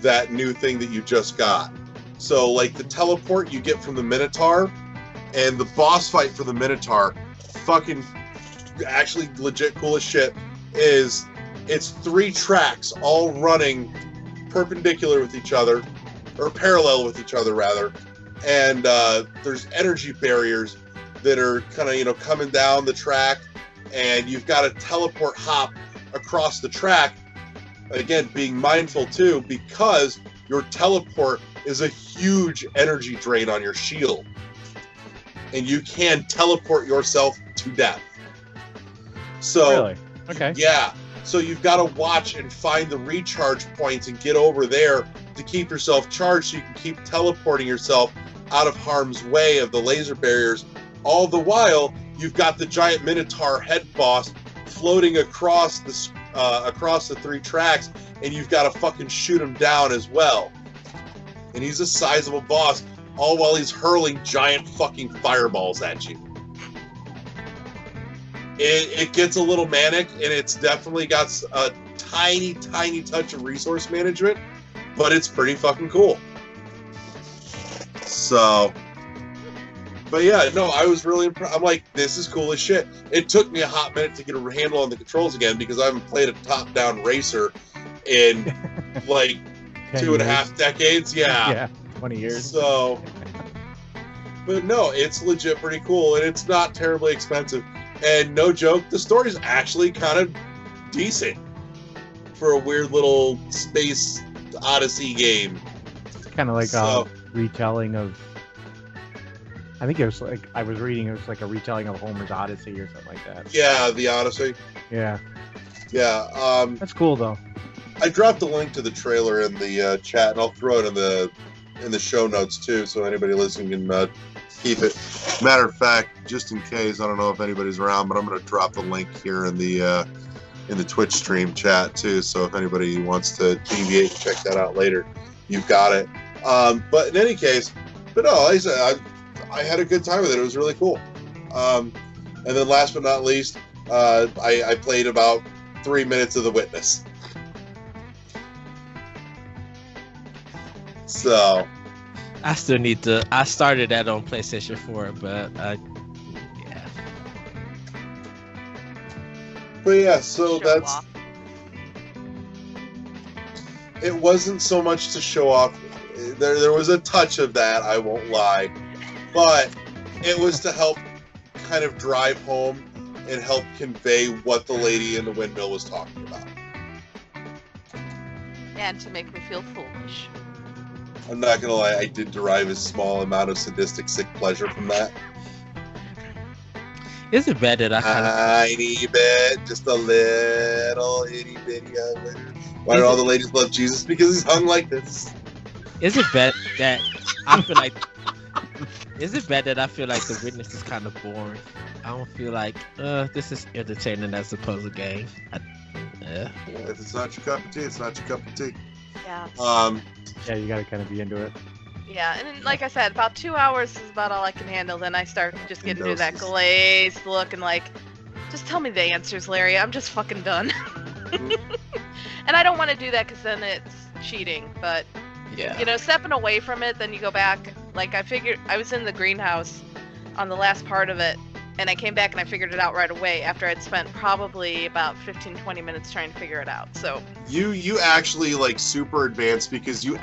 that new thing that you just got. So like the teleport you get from the Minotaur, and the boss fight for the Minotaur, fucking actually legit cool as shit, is it's 3 tracks all running perpendicular with each other, or parallel with each other rather, and there's energy barriers that are kind of coming down the track, and you've got to teleport hop across the track, again being mindful too, because your teleport is a huge energy drain on your shield, and you can teleport yourself to death. So really? Okay. Yeah, so you've got to watch and find the recharge points and get over there to keep yourself charged, so you can keep teleporting yourself out of harm's way of the laser barriers. All the while, you've got the giant Minotaur head boss floating across the 3 tracks, and you've got to fucking shoot him down as well. And he's a sizable boss, all while he's hurling giant fucking fireballs at you. It gets a little manic, and it's definitely got a tiny, tiny touch of resource management, but it's pretty fucking cool. So... But yeah, no, I was really impressed. I'm like, this is cool as shit. It took me a hot minute to get a handle on the controls again, because I haven't played a top-down racer in like 2.5 decades. Yeah, 20 years. So, but no, it's legit pretty cool, and it's not terribly expensive. And no joke, the story's actually kind of decent for a weird little space Odyssey game. It's kind of like a retelling of... I think it was like, I was reading, it was like a retelling of Homer's Odyssey or something like that. Yeah, the Odyssey. Yeah. Yeah. That's cool though. I dropped a link to the trailer in the chat, and I'll throw it in the show notes too, so anybody listening can keep it. Matter of fact, just in case, I don't know if anybody's around, but I'm going to drop the link here in the Twitch stream chat too. So if anybody wants to deviate and check that out later, you've got it. But in any case, no, like I said, I had a good time with it. It was really cool. And then last but not least, I played about 3 minutes of The Witness. So I still need to. I started that on PlayStation 4, but yeah. But yeah, so Show that's off. it. Wasn't so much to show off. There was a touch of that, I won't lie, but it was to help kind of drive home and help convey what the lady in the windmill was talking about. And to make me feel foolish. I'm not gonna lie, I did derive a small amount of sadistic sick pleasure from that. Is it bad that I kind of? Tiny bit, just a little itty bitty of it. Why do all the ladies love Jesus? Because he's hung like this. Is it bad that I feel like? Is it bad that I feel like The Witness is kind of boring? I don't feel like this is entertaining as opposed to game. If it's not your cup of tea, it's not your cup of tea. Yeah. Yeah, you gotta kind of be into it. Yeah, and then, like I said, about 2 hours is about all I can handle. Then I start just getting into that Doses. glazed look and like, just tell me the answers, Larry. I'm just fucking done. And I don't want to do that because then it's cheating. But Yeah. you know, stepping away from it, then you go back. Like I figured, I was in the greenhouse on the last part of it, and I came back and I figured it out right away after I'd spent probably about 15-20 minutes trying to figure it out. So You actually like super advanced because you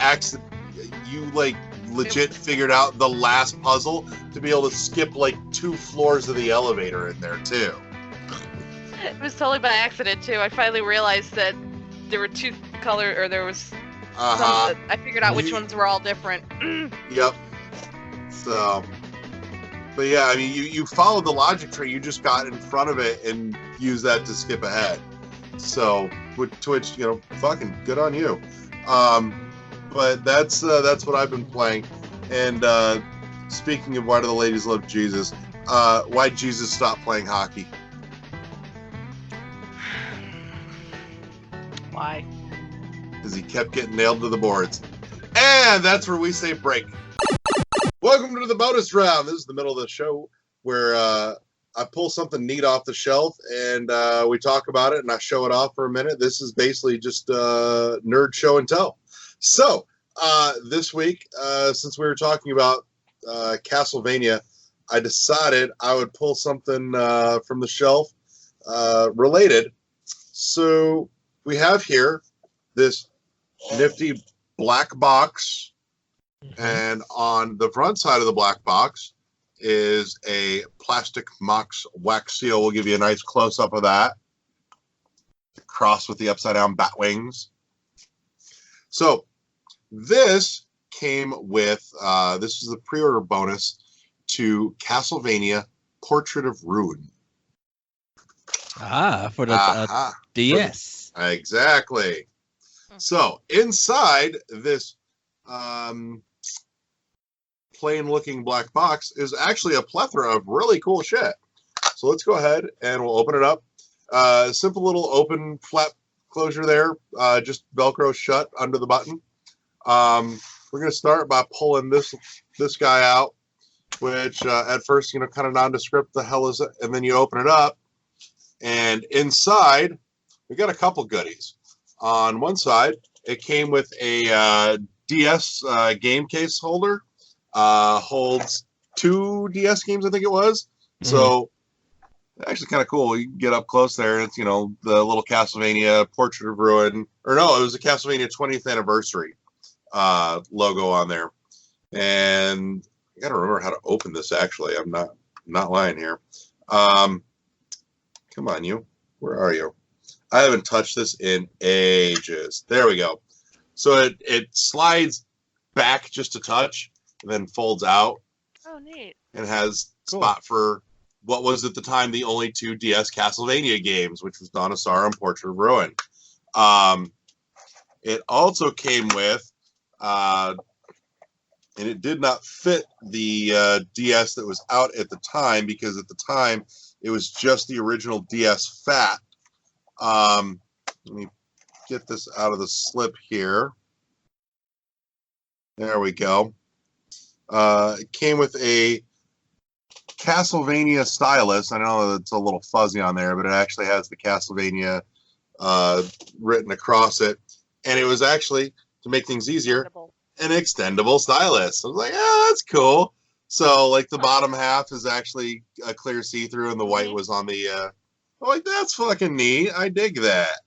like legit figured out the last puzzle to be able to skip like 2 floors of the elevator in there too. it was totally by accident too. I finally realized that there were 2 color, or there was some that I figured out which ones were all different. Yep. So, but yeah, I mean, you followed the logic tree. You just got in front of it and used that to skip ahead. So, to which, you know, fucking good on you. But that's what I've been playing. And speaking of why do the ladies love Jesus, why Jesus stopped playing hockey? Why? Because he kept getting nailed to the boards. And that's where we say break. Welcome to the bonus round. This is the middle of the show where I pull something neat off the shelf and we talk about it and I show it off for a minute. This is basically just nerd show and tell. So this week, since we were talking about Castlevania, I decided I would pull something from the shelf related. So we have here this nifty black box, and on the front side of the black box is a plastic Mox wax seal. We'll give you a nice close-up of that, crossed with the upside-down bat wings. So this came with, this is the pre-order bonus to Castlevania Portrait of Ruin. For the DS. Exactly. So inside this plain-looking black box is actually a plethora of really cool shit. So let's go ahead and we'll open it up. Simple little open flap closure there, just Velcro shut under the button. We're going to start by pulling this guy out, which at first, you know, kind of nondescript, the hell is it? And then you open it up, and inside we got a couple goodies. On one side, it came with a DS game case holder. Holds 2 DS games, I think it was. Mm-hmm. So actually kind of cool. You can get up close there. It's, you know, the little Castlevania Portrait of Ruin. Or no, it was a Castlevania 20th anniversary logo on there. And I gotta remember how to open this, actually. I'm not lying here. Come on, you. Where are you? I haven't touched this in ages. There we go. So it slides back just a touch and then folds out. Oh, neat. And has spot for what was at the time the only 2 DS Castlevania games, which was Dawn of Sorrow and Portrait of Ruin. It also came with, and it did not fit the DS that was out at the time, because at the time it was just the original DS Fat. Let me get this out of the slip here. There we go. It came with a Castlevania stylus. I know it's a little fuzzy on there, but it actually has the Castlevania written across it. And it was actually, to make things easier, an extendable stylus. I was like, oh, that's cool. So, like, the bottom half is actually a clear see-through, and the white was on the... I'm like, that's fucking neat. I dig that.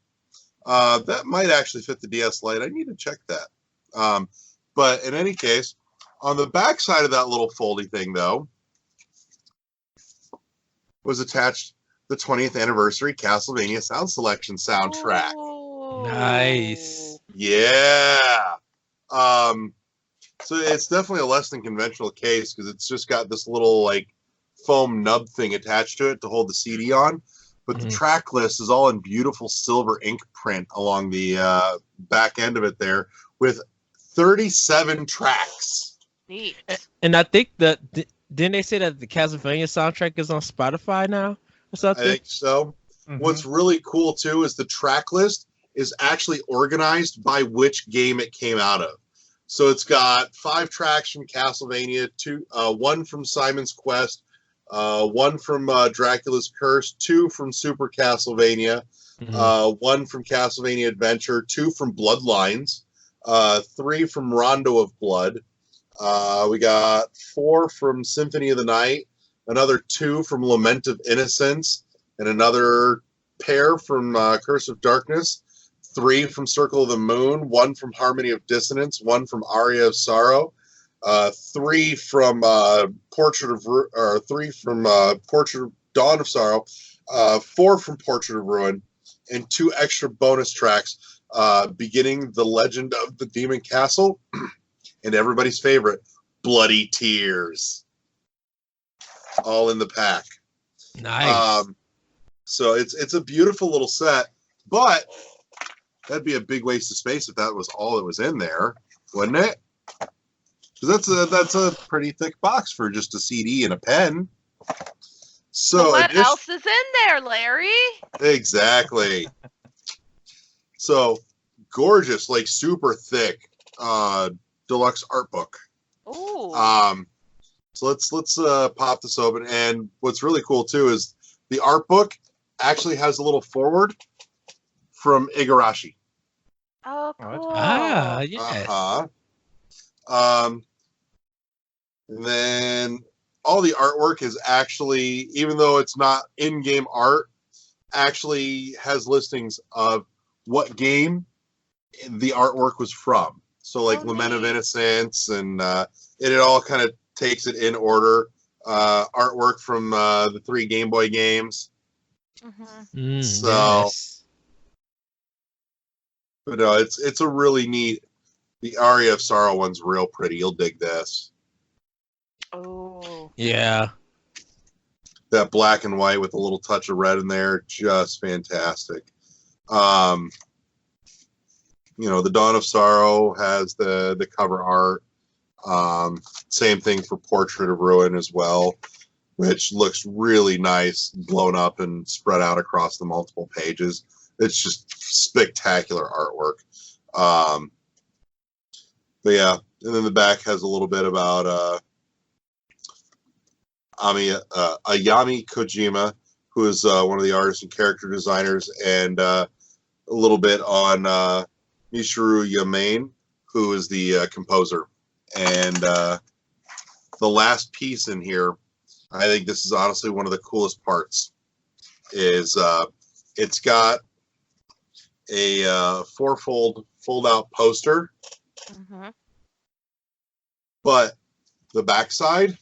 That might actually fit the DS Lite. I need to check that. But in any case, on the back side of that little foldy thing, though, was attached the 20th anniversary Castlevania Sound Selection soundtrack. Oh. Nice. Yeah. So it's definitely a less than conventional case because it's just got this little like foam nub thing attached to it to hold the CD on. But the track list is all in beautiful silver ink print along the back end of it there with 37 tracks. Neat. And I think that didn't they say that the Castlevania soundtrack is on Spotify now or something? I think so. What's really cool too is the track list is actually organized by which game it came out of. So it's got 5 tracks from Castlevania, 1 from Simon's Quest, 1 from Dracula's Curse, 2 from Super Castlevania, 1 from Castlevania Adventure, 2 from Bloodlines, 3 from Rondo of Blood. We got 4 from Symphony of the Night, another 2 from Lament of Innocence, and another pair from Curse of Darkness, 3 from Circle of the Moon, 1 from Harmony of Dissonance, 1 from Aria of Sorrow, 3 from Portrait of Dawn of Sorrow, 4 from Portrait of Ruin, and 2 extra bonus tracks beginning the Legend of the Demon Castle and everybody's favorite, Bloody Tears. All in the pack. Nice. So it's a beautiful little set, but that'd be a big waste of space if that was all that was in there, wouldn't it? Because that's a pretty thick box for just a CD and a pen. So what else is in there, Larry? Exactly. So gorgeous, like super thick deluxe art book. Ooh. So let's pop this open. And what's really cool too is the art book actually has a little forward from Igarashi. Oh, cool. Ah, yeah. And then all the artwork is actually, even though it's not in-game art, actually has listings of what game the artwork was from. So like Lament of Innocence, and it all kind of takes it in order. Artwork from the 3 Game Boy games. So, yes. but no, it's a really neat. The Aria of Sorrow one's real pretty. You'll dig this. Oh. Yeah. That black and white with a little touch of red in there, just fantastic. The Dawn of Sorrow has the cover art. Same thing for Portrait of Ruin as well, which looks really nice, blown up and spread out across the multiple pages. It's just spectacular artwork. But yeah, and then the back has a little bit about Ayami Kojima, who is one of the artists and character designers, and a little bit on Michiru Yamane, who is the composer. And the last piece in here, I think this is honestly one of the coolest parts, is it's got a four-fold fold-out poster, but the backside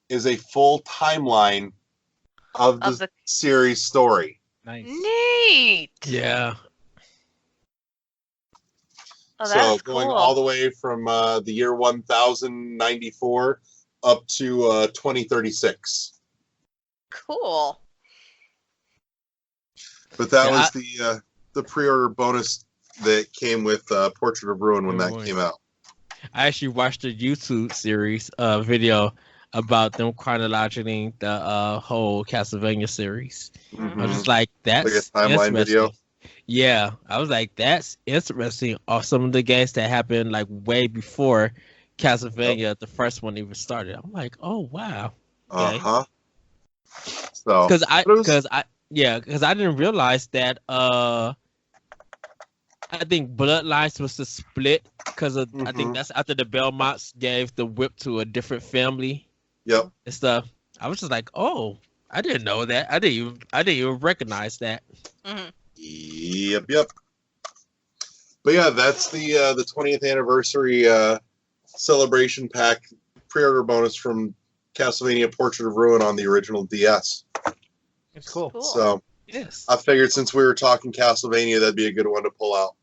is a full timeline of the series story. Nice. Neat. Yeah. Oh, So that's going cool. all the way from the year 1094 up to 2036. Cool. But that was the pre-order bonus that came with Portrait of Ruin when that came out. I actually watched a YouTube series video about them chronologizing the whole Castlevania series. I was just like, that's like a timeline video. Yeah, I was like, that's interesting. Or some of the games that happened like way before Castlevania, the first one even started. I'm like, oh wow. Okay. Uh-huh. So Because I but it was- because I didn't realize that I think Bloodlines was the split because of I think Mhm. that's after the Belmonts gave the whip to a different family Yep. and stuff. I was just like, oh, I didn't know that. I didn't even recognize that. Mhm. Yep. But yeah, that's the 20th anniversary celebration pack pre-order bonus from Castlevania Portrait of Ruin on the original DS. It's cool. Cool. So Yes. I figured since we were talking Castlevania, that'd be a good one to pull out.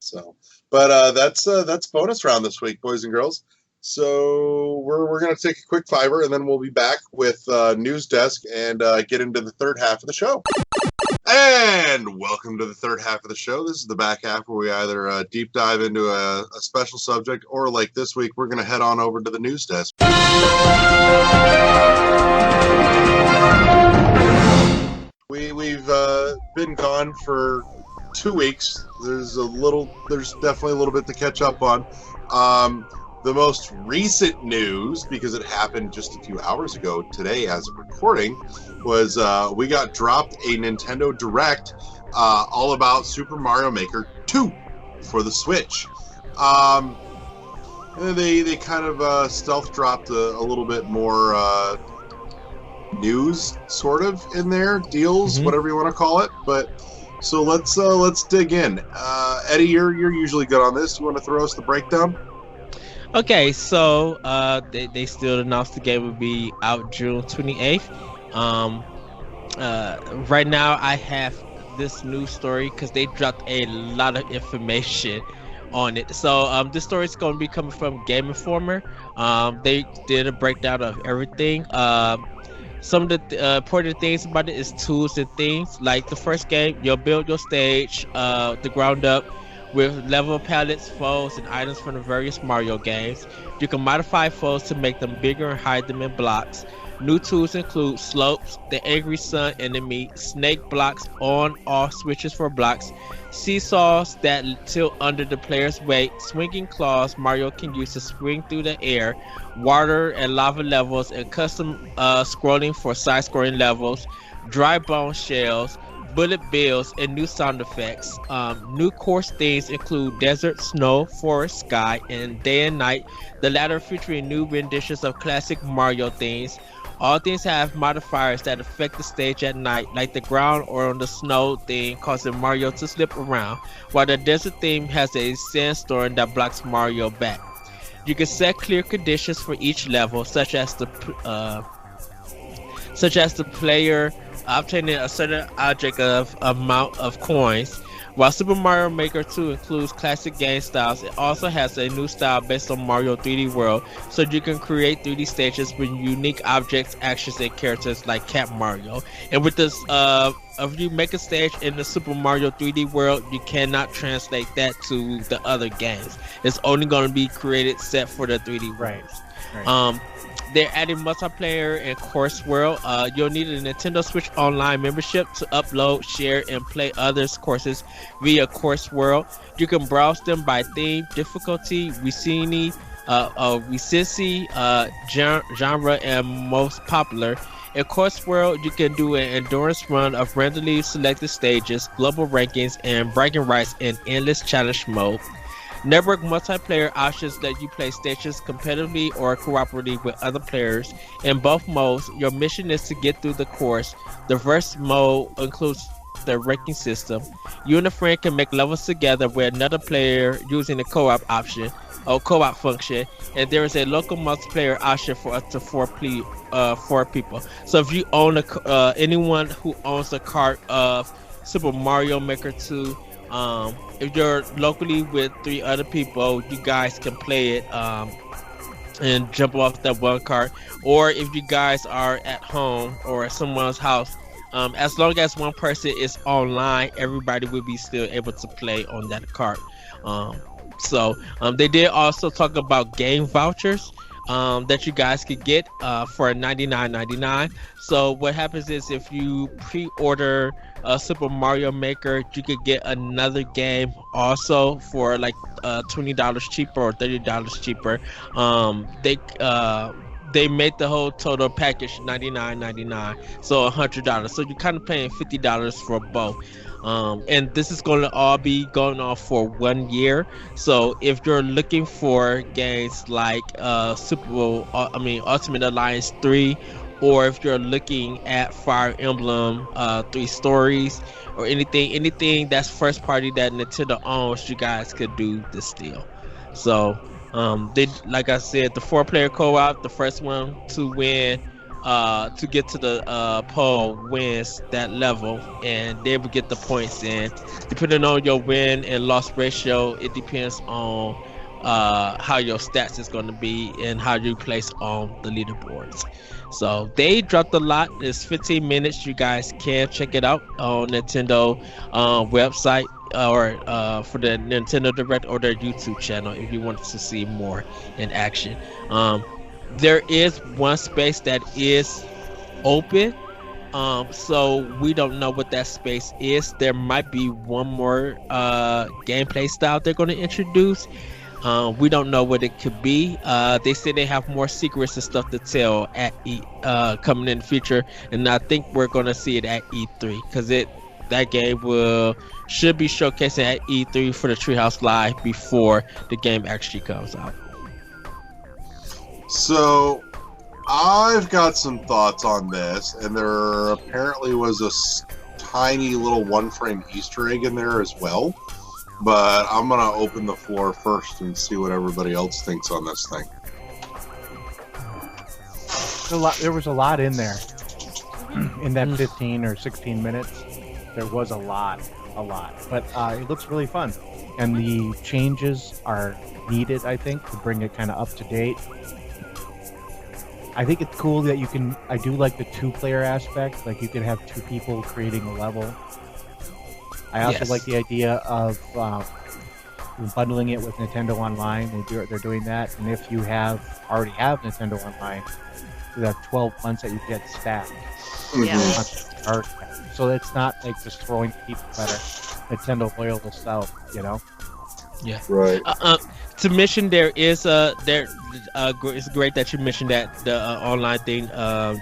So, but that's bonus round this week, boys and girls. So we're gonna take a quick fiver, and then we'll be back with News Desk and get into the third half of the show. And welcome to the third half of the show. This is the back half where we either deep dive into a special subject, or like this week, we're gonna head on over to the News Desk. We've been gone for 2 weeks. There's definitely a little bit to catch up on. The most recent news, because it happened just a few hours ago today as of recording, was we got dropped a Nintendo Direct all about Super Mario Maker 2 for the Switch. They kind of stealth dropped a little bit more news sort of in there, deals, whatever you want to call it. But so let's dig in. Eddie, you're usually good on this. You want to throw us the breakdown? Okay, so they still announced the game will be out June 28th. Right now I have this news story because they dropped a lot of information on it. So this story is going to be coming from Game Informer. They did a breakdown of everything. Some of the important things about it is tools and things. Like the first game, you'll build your stage the ground up with level palettes, foes, and items from the various Mario games. You can modify foes to make them bigger and hide them in blocks. New tools include slopes, the angry sun enemy, snake blocks, on-off switches for blocks, seesaws that tilt under the player's weight, swinging claws Mario can use to swing through the air, water and lava levels, and custom scrolling for side-scrolling levels, dry bone shells, bullet bills, and new sound effects. New course themes include desert, snow, forest, sky, and day and night, the latter featuring new renditions of classic Mario themes. All things have modifiers that affect the stage at night, like the ground or on the snow theme, causing Mario to slip around, while the desert theme has a sandstorm that blocks Mario back. You can set clear conditions for each level, such as the player obtaining a certain object of amount of coins. While Super Mario Maker 2 includes classic game styles, it also has a new style based on Mario 3D World, so you can create 3D stages with unique objects, actions, and characters like Cat Mario. And with this, if you make a stage in the Super Mario 3D World, you cannot translate that to the other games. It's only going to be created set for the 3D worlds. Right. They're adding multiplayer and course world. You'll need a Nintendo Switch Online membership to upload, share, and play others' courses via Course World. You can browse them by theme, difficulty, recency, genre, and most popular. In Course World, you can do an endurance run of randomly selected stages, global rankings, and bragging rights in endless challenge mode. Network multiplayer options let you play stages competitively or cooperatively with other players. In both modes, your mission is to get through the course. The verse mode includes the ranking system. You and a friend can make levels together with another player using the co-op option or co-op function, and there is a local multiplayer option for up to four people. So if you own anyone who owns a cart of Super Mario Maker 2, if you're locally with 3 other people, you guys can play it and jump off that one cart. Or if you guys are at home or at someone's house, as long as one person is online, everybody will be still able to play on that cart. So they did also talk about game vouchers. that you guys could get for $99.99. So what happens is if you pre-order Super Mario Maker, you could get another game also for like $20 cheaper or $30 cheaper. They made the whole total package $99.99, so $100. So you're kind of paying $50 for both. And this is going to all be going on for 1 year. So if you're looking for games like Ultimate Alliance 3, or if you're looking at Fire Emblem 3 Stories, or anything that's first party that Nintendo owns, you guys could do this deal. So they, like I said, the 4-player co-op, the first one to win, to get to the pole wins that level, and they will get the points. And depending on your win and loss ratio, it depends on how your stats is going to be and how you place on the leaderboards. So they dropped a lot. It's 15 minutes. You guys can check it out on Nintendo website, or for the Nintendo Direct or their YouTube channel if you want to see more in action. There is one space that is open, so we don't know what that space is. There might be one more gameplay style they're going to introduce. We don't know what it could be. They say they have more secrets and stuff to tell at coming in the future, and I think we're going to see it at E3, because that game should be showcasing at E3 for the Treehouse Live before the game actually comes out. So, I've got some thoughts on this, and there apparently was a tiny little one-frame Easter egg in there as well. But I'm going to open the floor first and see what everybody else thinks on this thing. There was a lot in there. In that 15 or 16 minutes, there was a lot. But it looks really fun. And the changes are needed, I think, to bring it kind of up to date. I think it's cool that I do like the 2-player aspect. Like, you can have 2 people creating a level. I also like the idea of bundling it with Nintendo Online. They're doing that. And if you already have Nintendo Online, you have 12 months that you get stacked. Yeah. So it's not like just throwing people that are Nintendo loyal to sell, you know? Yeah. Right. To mention, it's great that you mentioned that the online thing,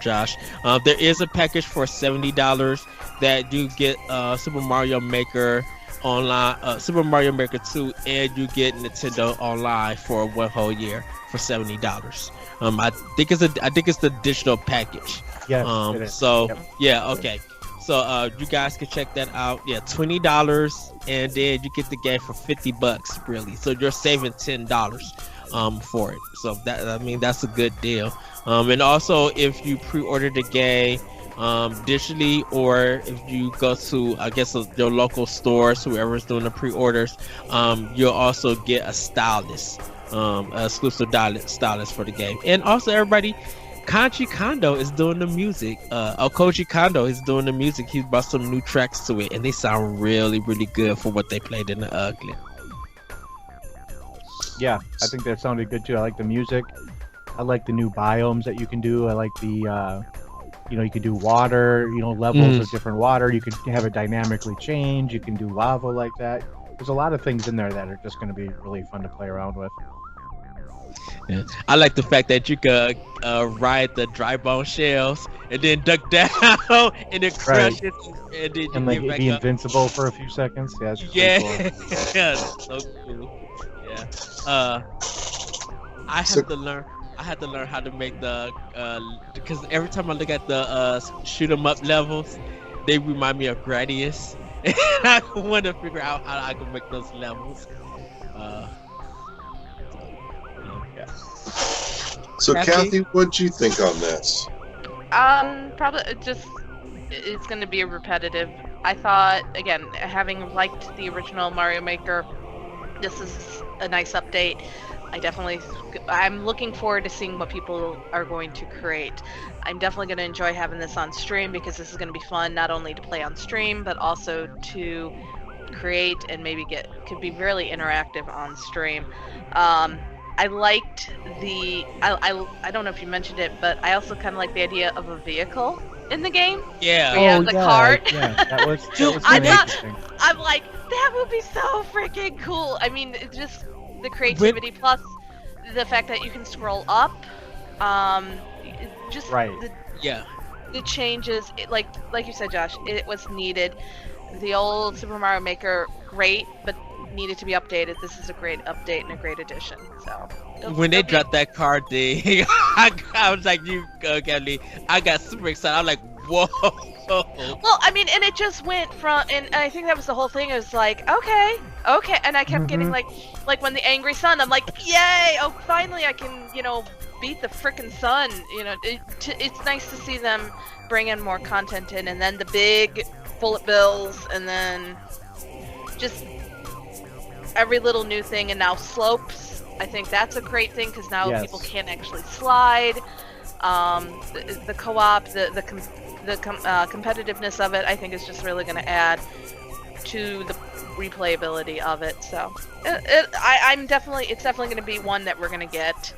Josh. There is a package for $70 that you get Super Mario Maker online, Super Mario Maker 2, and you get Nintendo Online for 1 whole year for $70. I think it's the digital package. Yes. It is. So Yep. yeah, okay. So you guys can check that out. Yeah, $20, and then you get the game for $50, really. So you're saving $10 for it. So that's a good deal. And also, if you pre-order the game digitally, or if you go to, I guess, your local stores, whoever's doing the pre-orders, you'll also get a stylist, exclusive stylist for the game. And also, everybody, Koji Kondo is doing the music. Koji Kondo is doing the music. He brought some new tracks to it, and they sound really, really good for what they played in the Ugly. Yeah, I think that sounded good too. I like the music. I like the new biomes that you can do. I like the, you can do water, levels of different water. You can have it dynamically change. You can do lava like that. There's a lot of things in there that are just going to be really fun to play around with. Yeah. I like the fact that you could ride the dry bone shells and then duck down and then crush it, and then And like be invincible for a few seconds. Yeah. Cool. Yeah, that's so cool. Yeah. I had to learn how to make the because every time I look at the shoot 'em up levels, they remind me of Gradius. And I want to figure out how I can make those levels. So, Kathy, what'd you think on this? Probably it's going to be repetitive. I thought, again, having liked the original Mario Maker, this is a nice update. I'm looking forward to seeing what people are going to create. I'm definitely going to enjoy having this on stream, because this is going to be fun, not only to play on stream, but also to create and maybe could be really interactive on stream. I liked I don't know if you mentioned it, but I also kind of like the idea of a vehicle in the game. Yeah. Yeah, the cart. Yeah, that was I really thought- interesting. I'm like, that would be so freaking cool. I mean, it's just the creativity plus the fact that you can scroll up. Just Right. Yeah. the changes, like you said, Josh, it was needed. The old Super Mario Maker, great, but needed to be updated. This is a great update and a great addition. So When they dropped that card thing, I was like, you go, Kelly. I got super excited. I'm like, whoa. Well, I mean, and it just went from, and I think that was the whole thing. It was like, okay, and I kept getting like when the angry sun, I'm like, yay! Oh, finally, I can, beat the frickin' sun. It's nice to see them bring in more content in, and then the big bullet bills, and then just every little new thing, and now slopes. I think that's a great thing because now Yes. people can actually slide. The co-op, the competitiveness of it, I think, is just really going to add to the replayability of it. So, it's definitely going to be one that we're going to get,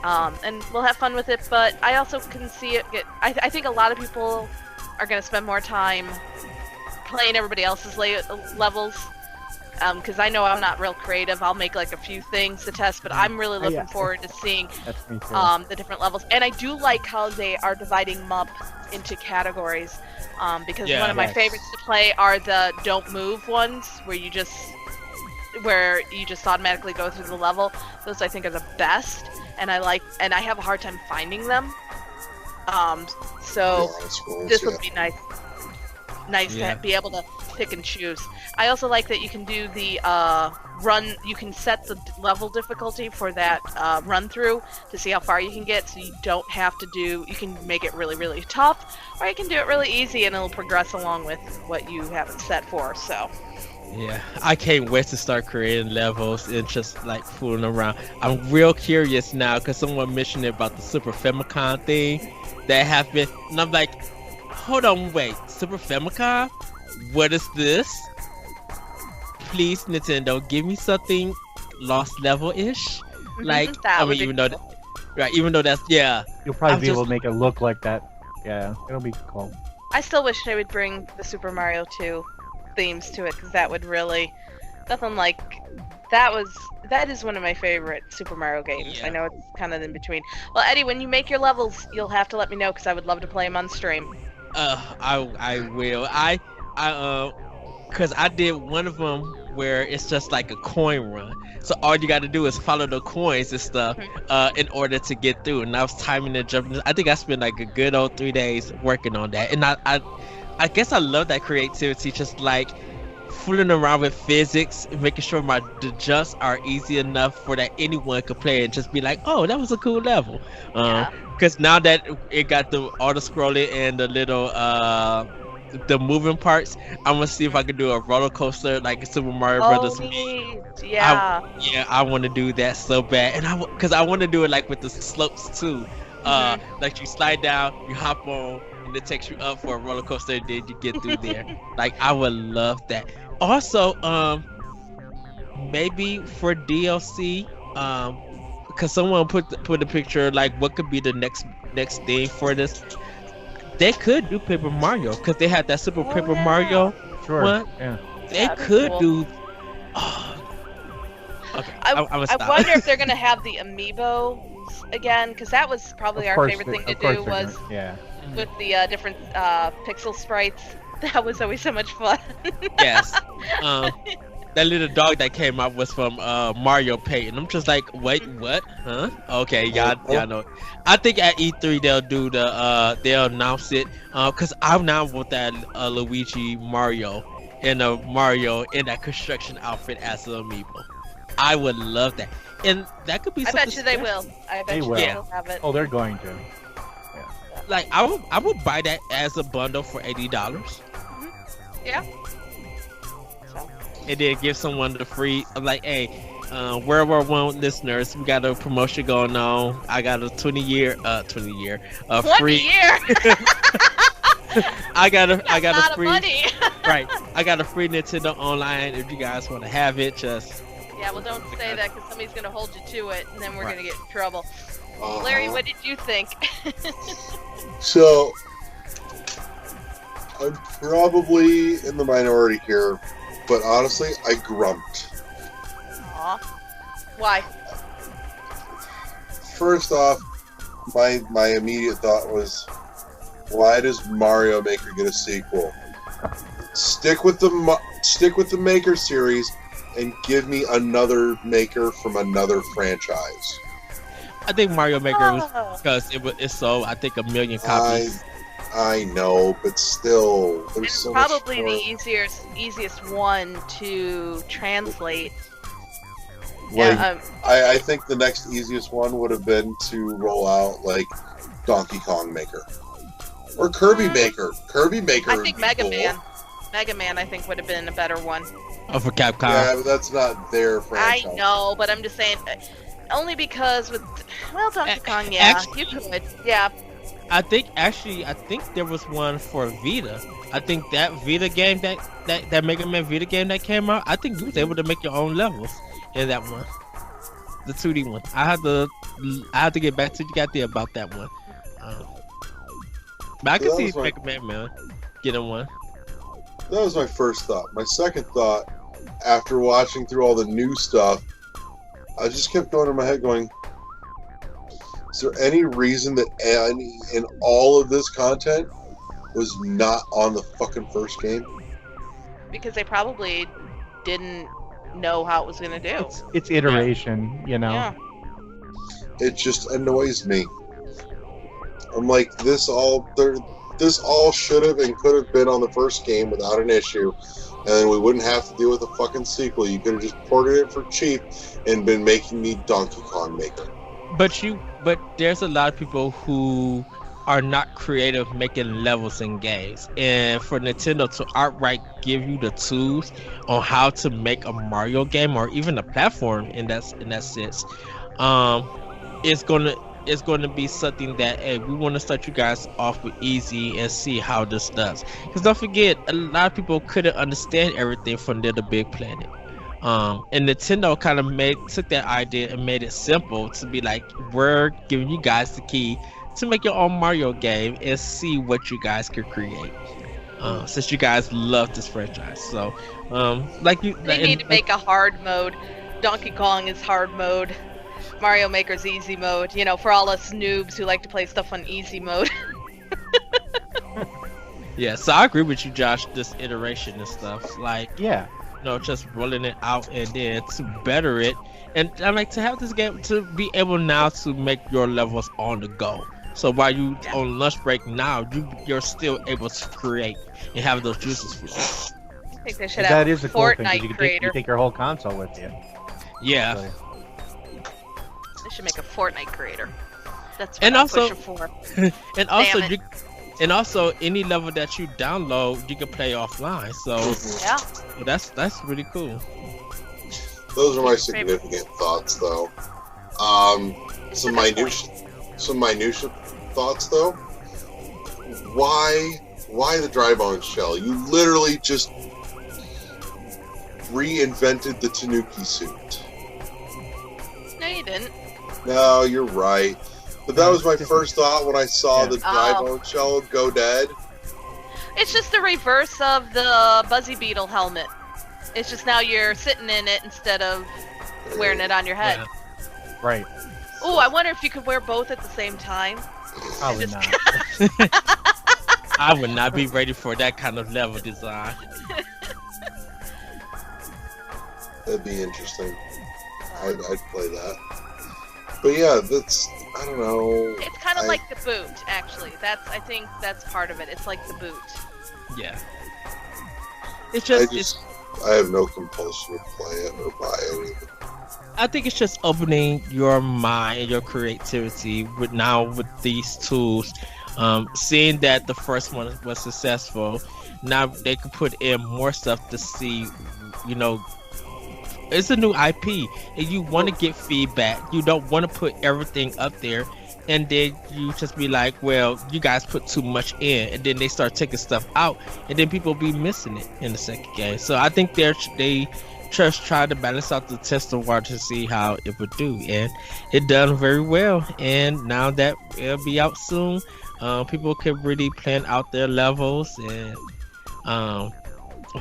and we'll have fun with it. But I also can see it get. I think a lot of people are going to spend more time playing everybody else's levels. Because I know I'm not real creative. I'll make like a few things to test, but I'm really looking forward to seeing That's me too. the different levels. And I do like how they are dividing them up into categories. Because one of my favorites to play are the don't move ones, where you just automatically go through the level. Those I think are the best, and I have a hard time finding them. So this would be nice to be able to pick and choose. I also like that you can do the run. You can set the level difficulty for that run through to see how far you can get, so you don't have to do. You can make it really, really tough, or you can do it really easy, and it'll progress along with what you have it set for. So. Yeah, I can't wait to start creating levels and just like fooling around. I'm real curious now because someone mentioned about the Super Famicom thing that happened, and I'm like, hold on, wait, Super Famicom? What is this? Please, Nintendo, give me something Lost Level-ish. Like, I mean, even though that's You'll probably be able just- to make it look like that. Yeah, it'll be cool. I still wish they would bring the Super Mario 2 themes to it, because that would really, nothing like, that is one of my favorite Super Mario games. Yeah. I know it's kind of in between. Well, Eddie, when you make your levels, you'll have to let me know, because I would love to play them on stream. I will. Cause I did one of them where it's just like a coin run. So all you got to do is follow the coins and stuff, in order to get through. And I was timing and jumping. I think I spent like a good old 3 days working on that. And I guess I love that creativity, just like fooling around with physics, making sure the jumps are easy enough for that anyone could play and just be like, oh, that was a cool level. Because now that it got the auto scrolling and the little the moving parts, I'm gonna see if I can do a roller coaster like Super Mario Brothers. Neat. Yeah. I want to do that so bad, and because I want to do it like with the slopes too. Like you slide down, you hop on, and it takes you up for a roller coaster, and then you get through there. Like I would love that. Also, maybe for DLC, because someone put a picture like what could be the next thing for this. They could do Paper Mario because they had that Super Paper Mario Sure. one. Yeah. They That'd be could cool. do. Okay, I'm gonna I stop. wonder if they're gonna have the amiibo again, because that was probably Of our course favorite they- thing to of course do they're was gonna- yeah. with the different pixel sprites. That was always so much fun. Yes. That little dog that came out was from Mario Paint, and I'm just like, wait, what? Huh? Okay, y'all know. I think at E3 they'll do they'll announce it, cause I now want that Luigi Mario in that construction outfit as an amiibo. I would love that, and that could be. I bet something you they special. will. I bet They you will. they'll have it. Oh, they're going to. Like I would buy that as a bundle for $80. Yeah. So. And then give someone the free, like, hey, World War One listeners, we got a promotion going on. I got a 20 year, 20 free. year. I got a Lot of free, money. right? I got a free Nintendo Online. If you guys want to have it, just Yeah, well, don't say that because somebody's gonna hold you to it, and then we're gonna get in trouble. Larry, what did you think? So, I'm probably in the minority here, but honestly, I grumped. Aw. Why? First off, my immediate thought was, why does Mario Maker get a sequel? Stick with the Maker series and give me another Maker from another franchise. I think Mario Maker was because it sold, I think, 1 million copies. I know, but still, there's It's so probably much the easiest one to translate. Like, Yeah, I think the next easiest one would have been to roll out like Donkey Kong Maker or Kirby Maker. Kirby Maker. I would think be Mega cool. Man. Mega Man, I think, would have been a better one. Oh, for Capcom. Yeah, but that's not their franchise. I know, but I'm just saying, only because with Donkey Kong, yeah, you could, yeah. I think there was one for Vita. I think that Vita game, that Mega Man Vita game that came out, I think you was able to make your own levels in that one, the 2D one. I have to get back to you got there about that one. But I can see Mega Man getting one. That was my first thought. My second thought, after watching through all the new stuff, I just kept going in my head going, is there any reason that any in all of this content was not on the fucking first game? Because they probably didn't know how it was gonna do. It's iteration, you know. Yeah. It just annoys me. I'm like, this all should have and could have been on the first game without an issue, and then we wouldn't have to deal with a fucking sequel. You could have just ported it for cheap and been making me Donkey Kong Maker. But there's a lot of people who are not creative making levels in games, and for Nintendo to outright give you the tools on how to make a Mario game or even a platform in that sense, it's gonna be something that, hey, we want to start you guys off with easy and see how this does. Because don't forget, a lot of people couldn't understand everything from Little Big Planet. And Nintendo kind of took that idea and made it simple to be like, we're giving you guys the key to make your own Mario game and see what you guys can create. Since you guys love this franchise, so They need to make a hard mode. Donkey Kong is hard mode. Mario Maker's easy mode. You know, for all us noobs who like to play stuff on easy mode. Yeah, so I agree with you, Josh. This iteration and stuff, like, Yeah. just rolling it out and then to better it, and I like to have this game to be able now to make your levels on the go. So while you on lunch break now, you're still able to create and have those juices for you. I think they should That have is a cool thing, 'cause Fortnite you creator. take your whole console with you. Yeah, So, They should make a Fortnite creator. That's what And I'm also- pushing for. and also Damn it. and also any level that you download, you can play offline. So Yeah. that's really cool. Those are my Who's your favorite? significant thoughts, though. Some minutia thoughts, though. Why the dry bone shell? You literally just reinvented the Tanuki suit. No, you didn't. No, you're right. But that was my first thought when I saw Yeah. the dry Oh. bone shell go dead. It's just the reverse of the Buzzy Beetle helmet. It's just now you're sitting in it instead of wearing it on your head. Yeah. right. Oh, I wonder if you could wear both at the same time. Probably Just- not. I would not be ready for that kind of level design. That'd be interesting. I'd play that. But yeah, that's, I don't know. It's kind of I- like the boot, actually. I think that's part of it. It's like the boot. Yeah. It's just I have no compulsion to play it or buy anything. I think it's just opening your mind and your creativity with these tools. Seeing that the first one was successful, now they can put in more stuff to see, it's a new IP and you want to get feedback. You don't want to put everything up there and then you just be like, well, you guys put too much in, and then they start taking stuff out, and then people be missing it in the second game. So I think they just try to balance out the test of water to see how it would do, and it done very well. And now that it'll be out soon, people can really plan out their levels, and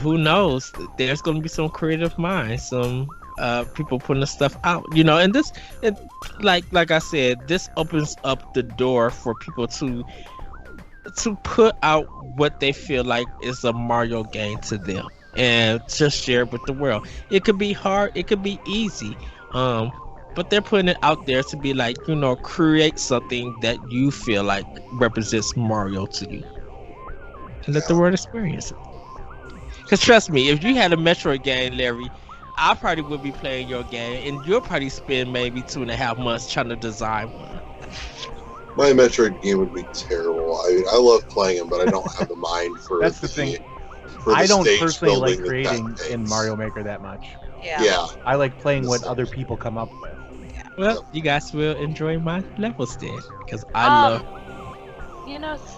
who knows, there's going to be some creative minds, some people putting the stuff out, and this, like I said, this opens up the door for people to put out what they feel like is a Mario game to them and just share it with the world. It could be hard, it could be easy, but they're putting it out there to be like, create something that you feel like represents Mario to you, and let the world experience it. Because trust me, if you had a Metroid game, Larry, I probably would be playing your game, and you'll probably spend maybe 2.5 months trying to design one. My Metroid game would be terrible. I mean, I love playing them, but I don't have the mind for That's the thing. for the I don't stage personally like building creating that in takes. Mario Maker that much. Yeah. I like playing what other people come up with. Well, you guys will enjoy my levels then, because I love.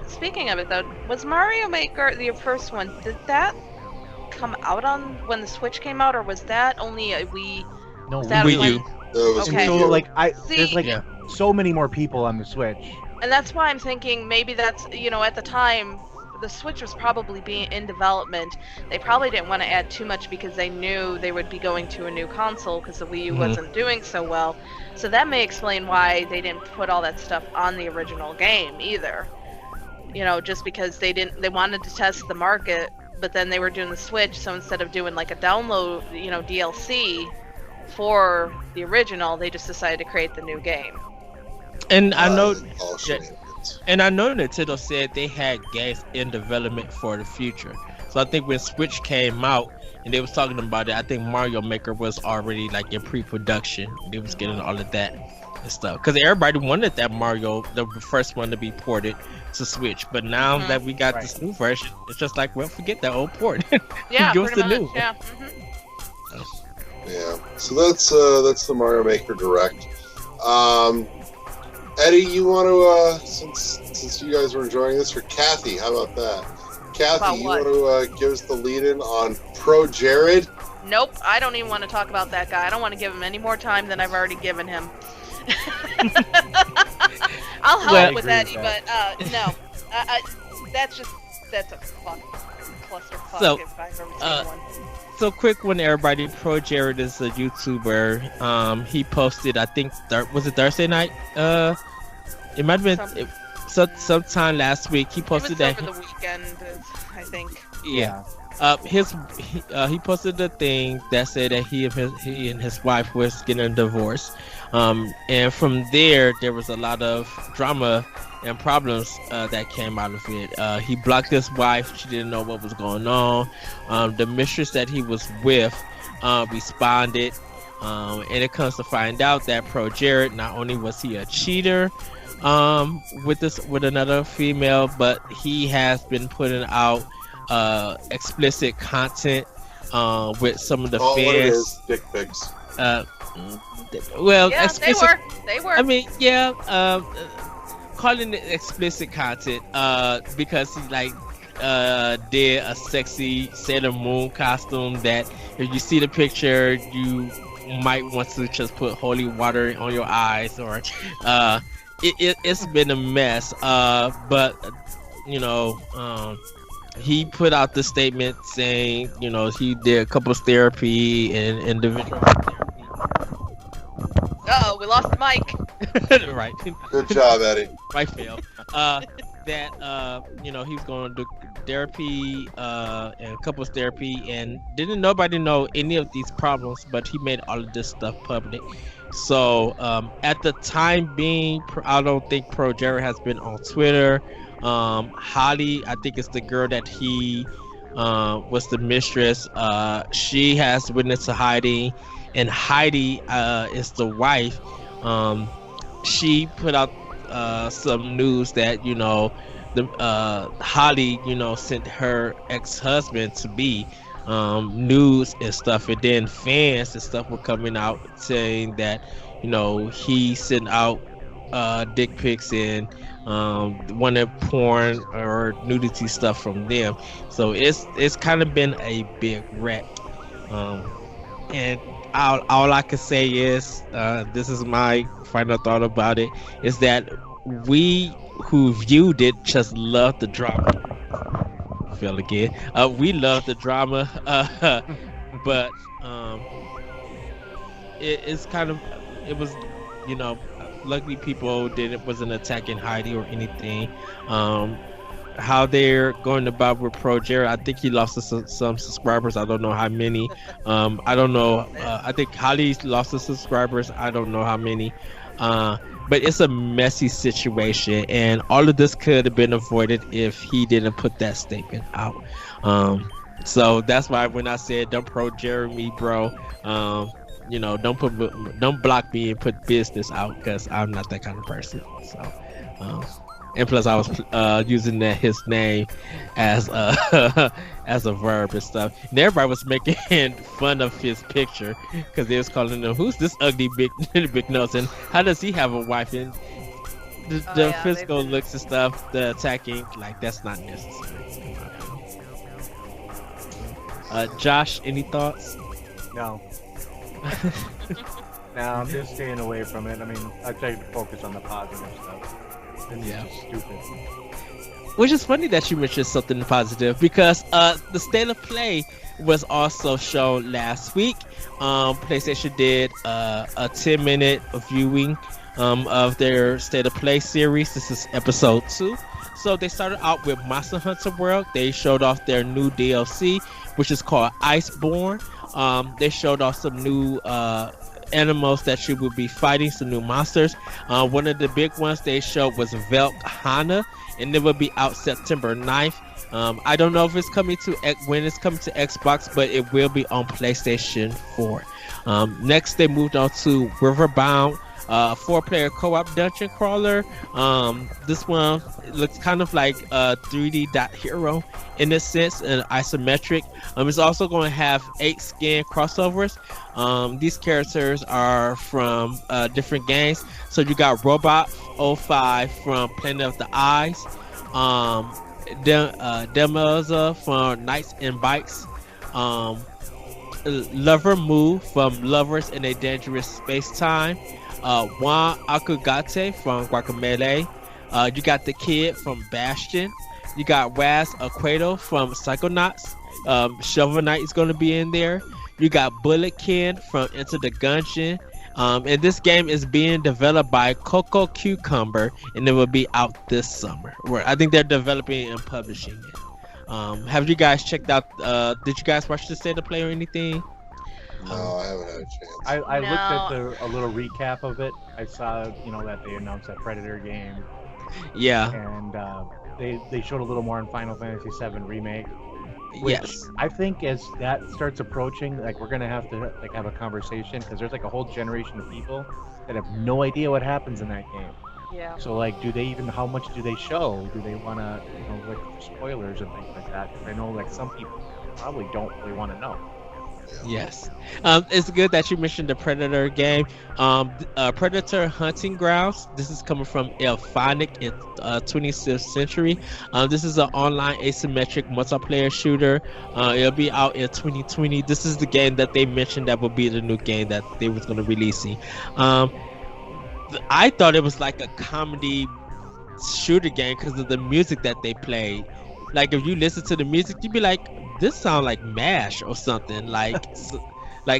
Speaking of it though, was Mario Maker the first one? Did that come out on when the Switch came out, or was that only a Wii? No, Was that Wii when- U. That was Okay. So Wii U. like See, there's like Yeah. so many more people on the Switch. and that's why I'm thinking maybe that's, at the time, the Switch was probably being in development. They probably didn't want to add too much because they knew they would be going to a new console because the Wii U Mhm. wasn't doing so well. So that may explain why they didn't put all that stuff on the original game either. Just because they wanted to test the market, but then they were doing the Switch, so instead of doing like a download, DLC for the original, they just decided to create the new game. And I know, all Yeah. shenanigans. and I know Nintendo said they had games in development for the future. So I think when Switch came out and they was talking about it, I think Mario Maker was already like in pre-production. They was getting all of that and stuff because everybody wanted that Mario, the first one, to be ported to Switch. But now Mhm. that we got Right. this new version, it's just like, well, forget that old port. Yeah, Give us pretty the much. new. Yeah. Yeah. So that's the Mario Maker Direct. Eddie, you want to since you guys were enjoying this, or Kathy, how about that? Kathy, About you what? want to give us the lead-in on Pro Jared? Nope, I don't even want to talk about that guy. I don't want to give him any more time than I've already given him. I'll help Well, with I Eddie, agree but with no. That's a fuck clusterfuck So, if I've ever seen one. So quick one, everybody. Pro Jared is a YouTuber. He posted, I think, was it Thursday night? It might have been sometime last week. He It posted was that. over the weekend, I think. Yeah. He posted a thing that said that he and his wife was getting a divorce, and from there was a lot of drama and problems that came out of it. He blocked his wife; she didn't know what was going on. The mistress that he was with responded, and it comes to find out that Pro Jared, not only was he a cheater with another female, but he has been putting out explicit content with some of the What it fans. is, dick pics. Well, Yeah, explicit. they were. I mean, yeah, calling it explicit content because he did a sexy Sailor Moon costume that if you see the picture you might want to just put holy water on your eyes, or it's been a mess, but he put out the statement saying he did couples therapy and individual Uh-oh, we lost the mic. therapy. Right. Good job, Eddie. Right, Phil. That he was going to do therapy and couples therapy, and didn't nobody know any of these problems, but he made all of this stuff public. So at the time being, I don't think Pro Jared has been on Twitter. Holly, I think it's the girl that he was the mistress. She has witnessed to Heidi, and Heidi is the wife. She put out some news that Holly sent her ex-husband to be news and stuff, and then fans and stuff were coming out saying that he sent out dick pics and wanted porn or nudity stuff from them. So it's kind of been a big wreck. And all I can say is, this is my final thought about it, is that we who viewed it just loved the drama. Fell again. We loved the drama, but it's kind of, it was, you know, luckily people wasn't attacking Heidi or anything. How they're going about with Pro Jared, I think he lost some subscribers. I don't know how many. I don't know. I think Holly lost some subscribers. I don't know how many. But it's a messy situation, and all of this could have been avoided if he didn't put that statement out. So that's why when I said don't Pro Jeremy, bro, you know, don't block me and put business out, because I'm not that kind of person. So. And plus, I was using his name as as a verb and stuff. And everybody was making fun of his picture because they was calling him, "Who's this ugly big nose? And how does he have a wife?" And the physical looks and stuff, the attacking, like, that's not necessary. Josh, any thoughts? No. No, I'm just staying away from it. I mean, I try to focus on the positive stuff. Yeah, stupid. Which is funny that you mentioned something positive, because the state of play was also shown last week. PlayStation did a 10-minute viewing of their state of play series. This is episode 2. So they started out with Monster Hunter World. They showed off their new DLC, which is called Iceborne. They showed off some new animals that you will be fighting, some new monsters. One of the big ones they showed was Velk Hana, and it will be out September 9th. I don't know if it's coming to when it's coming to Xbox, but it will be on PlayStation 4. Next, they moved on to Riverbound, 4-player co-op dungeon crawler. This one looks kind of like 3D Dot Hero in a sense, and isometric. It's also going to have 8 skin crossovers. These characters are from different games. So you got Robot 05 from Planet of the Eyes, Demoza from Knights and Bikes, Lover Move from Lovers in a Dangerous Space Time, Juan Akugate from Guacamelee. You got the Kid from Bastion. You got Waz Aquato from Psychonauts. Shovel Knight is going to be in there. You got Bullet Kin from Enter the Gungeon. And this game is being developed by Coco Cucumber, and it will be out this summer. I think they're developing and publishing it. Have you guys checked out? Did you guys watch the state of play or anything? No, I haven't had a chance. I looked at a little recap of it. I saw, that they announced that Predator game. Yeah. And they showed a little more on Final Fantasy VII Remake. Yes. I think as that starts approaching, like, we're gonna have to have a conversation, because there's like a whole generation of people that have no idea what happens in that game. Yeah. So how much do they show? Do they want to, look for spoilers and things like that? Because I know some people probably don't really want to know. Yes. It's good that you mentioned the Predator game. Predator Hunting Grounds. This is coming from Elphonic in 26th Century. This is an online asymmetric multiplayer shooter. It'll be out in 2020. This is the game that they mentioned that will be the new game that they was going to release. I thought it was like a comedy shooter game because of the music that they played. Like, if you listen to the music, you'd be like, this sound like MASH or something, like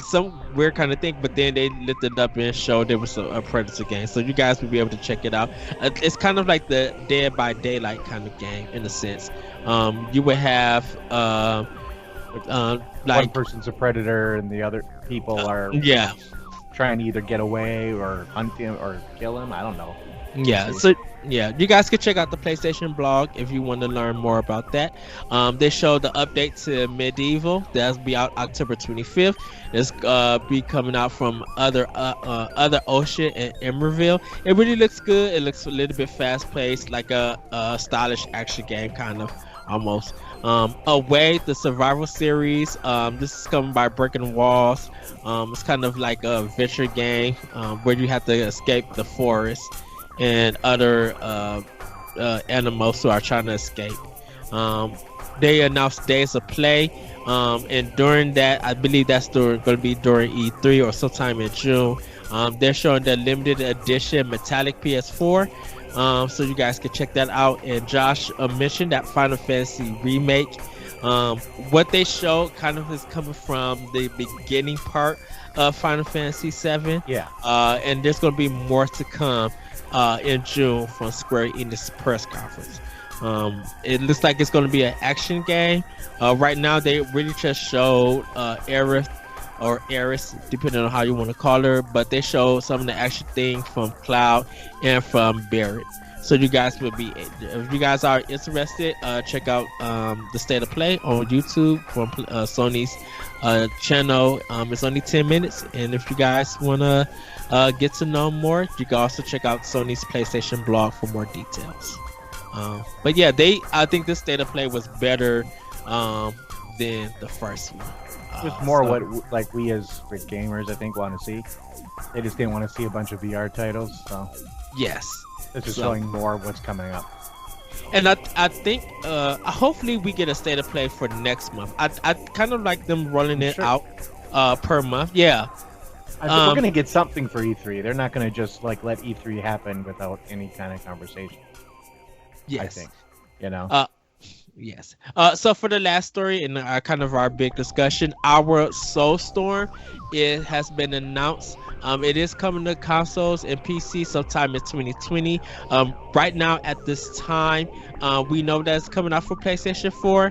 some weird kind of thing. But then they lifted up and showed there was a Predator game, so you guys will be able to check it out. It's kind of like the Dead by Daylight kind of game in a sense. You would have one person's a predator and the other people are trying to either get away or hunt him or kill him. I don't know. Yeah, so you guys can check out the PlayStation blog if you want to learn more about that. They showed the update to Medieval. That'll be out October 25th. It's be coming out from Other Ocean and Emerville. It really looks good. It looks a little bit fast paced, like a stylish action game kind of almost. Away, the survival series. This is coming by Breaking Walls. It's kind of like a adventure game where you have to escape the forest. and other animals who are trying to escape. They announced days of play, and during that, I believe that's going to be during E3 or sometime in June. They're showing the limited edition metallic PS4, so you guys can check that out. And Josh mentioned that Final Fantasy remake. What they showed kind of is coming from the beginning part of Final Fantasy VII. Yeah. And there's going to be more to come in June from Square Enix press conference. It looks like it's going to be an action game. Right now, they really just showed Aerith or Eris, depending on how you want to call her, but they showed some of the action things from Cloud and from Barrett. So you guys will be, if you guys are interested, check out the State of Play on YouTube from Sony's channel. It's only 10 minutes, and if you guys want to get to know more, you can also check out Sony's PlayStation blog for more details. But yeah, I think the State of Play was better than the first one. It was more what we as gamers, I think, want to see. They just didn't want to see a bunch of VR titles, so yes. This is showing more of what's coming up. And I think hopefully we get a State of Play for next month. I kind of like them rolling it out per month. Yeah. I think we're gonna get something for E3. They're not gonna just let E3 happen without any kind of conversation. Yes. I think. Yes. So for the last story and kind of our big discussion, our Soulstorm, it has been announced. It is coming to consoles and PC sometime in 2020. Right now, at this time, we know that's coming out for PlayStation 4,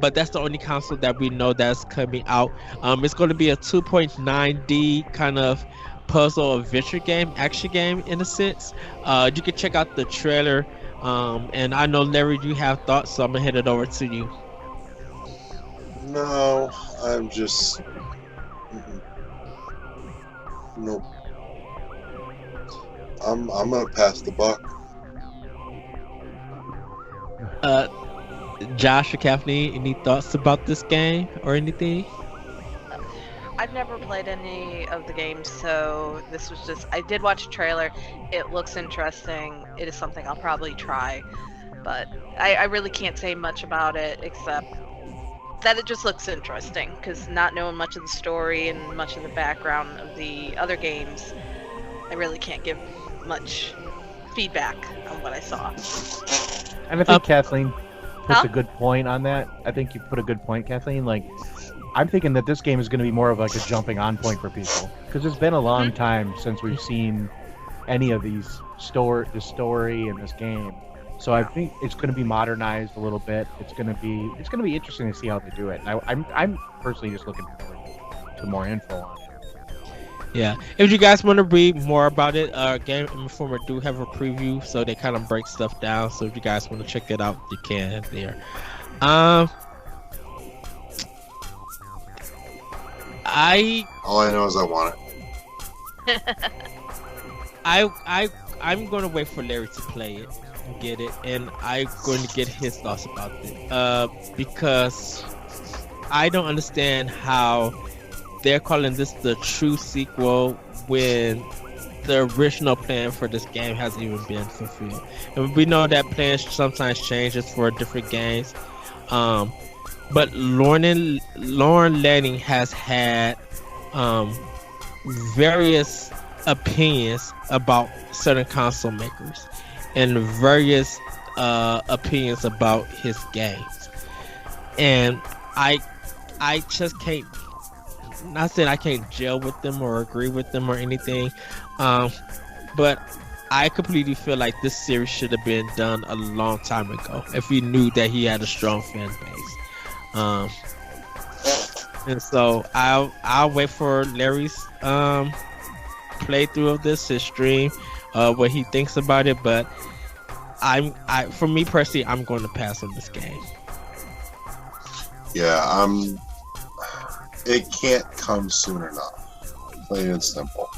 but that's the only console that we know that's coming out. It's going to be a 2.9D kind of puzzle adventure game, action game in a sense. You can check out the trailer, and I know, Larry, you have thoughts, so I'm going to hand it over to you. No, I'm just... Nope. I'm gonna pass the buck. Josh or Kathleen, any thoughts about this game or anything? I've never played any of the games, so this was just... I did watch a trailer. It looks interesting. It is something I'll probably try, but I really can't say much about it except that it just looks interesting, because not knowing much of the story and much of the background of the other games, I really can't give much feedback on what I saw. And I think Kathleen puts a good point on that. I think you put a good point, Kathleen. Like, I'm thinking that this game is going to be more of like a jumping on point for people, because it's been a long time since we've seen any of these the story in this game. So I think it's going to be modernized a little bit. It's going to be interesting to see how they do it. And I'm personally just looking forward to more info on it. Yeah, if you guys want to read more about it, Game Informer do have a preview, so they kind of break stuff down. So if you guys want to check it out, you can there. All I know is I want it. I'm gonna wait for Larry to play it, get it, and I'm going to get his thoughts about it. Because I don't understand how they're calling this the true sequel when the original plan for this game hasn't even been fulfilled. And we know that plans sometimes changes for different games. But Lauren Lanning has had various opinions about certain console makers and various opinions about his games, and I just can't, not saying I can't gel with them or agree with them or anything, but I completely feel like this series should have been done a long time ago if we knew that he had a strong fan base. And so I'll wait for Larry's playthrough of this, his stream, what he thinks about it. But for me personally, I'm going to pass on this game. Yeah, it can't come soon enough. Plain and simple.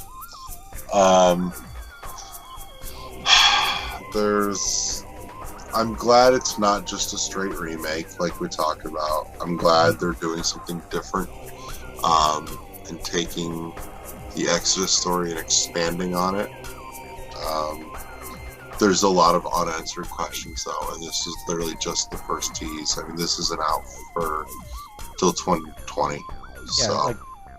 I'm glad it's not just a straight remake like we talked about. I'm glad they're doing something different, and taking the Exodus story and expanding on it. There's a lot of unanswered questions though, and this is literally just the first tease. I mean, this isn't out for till 2020.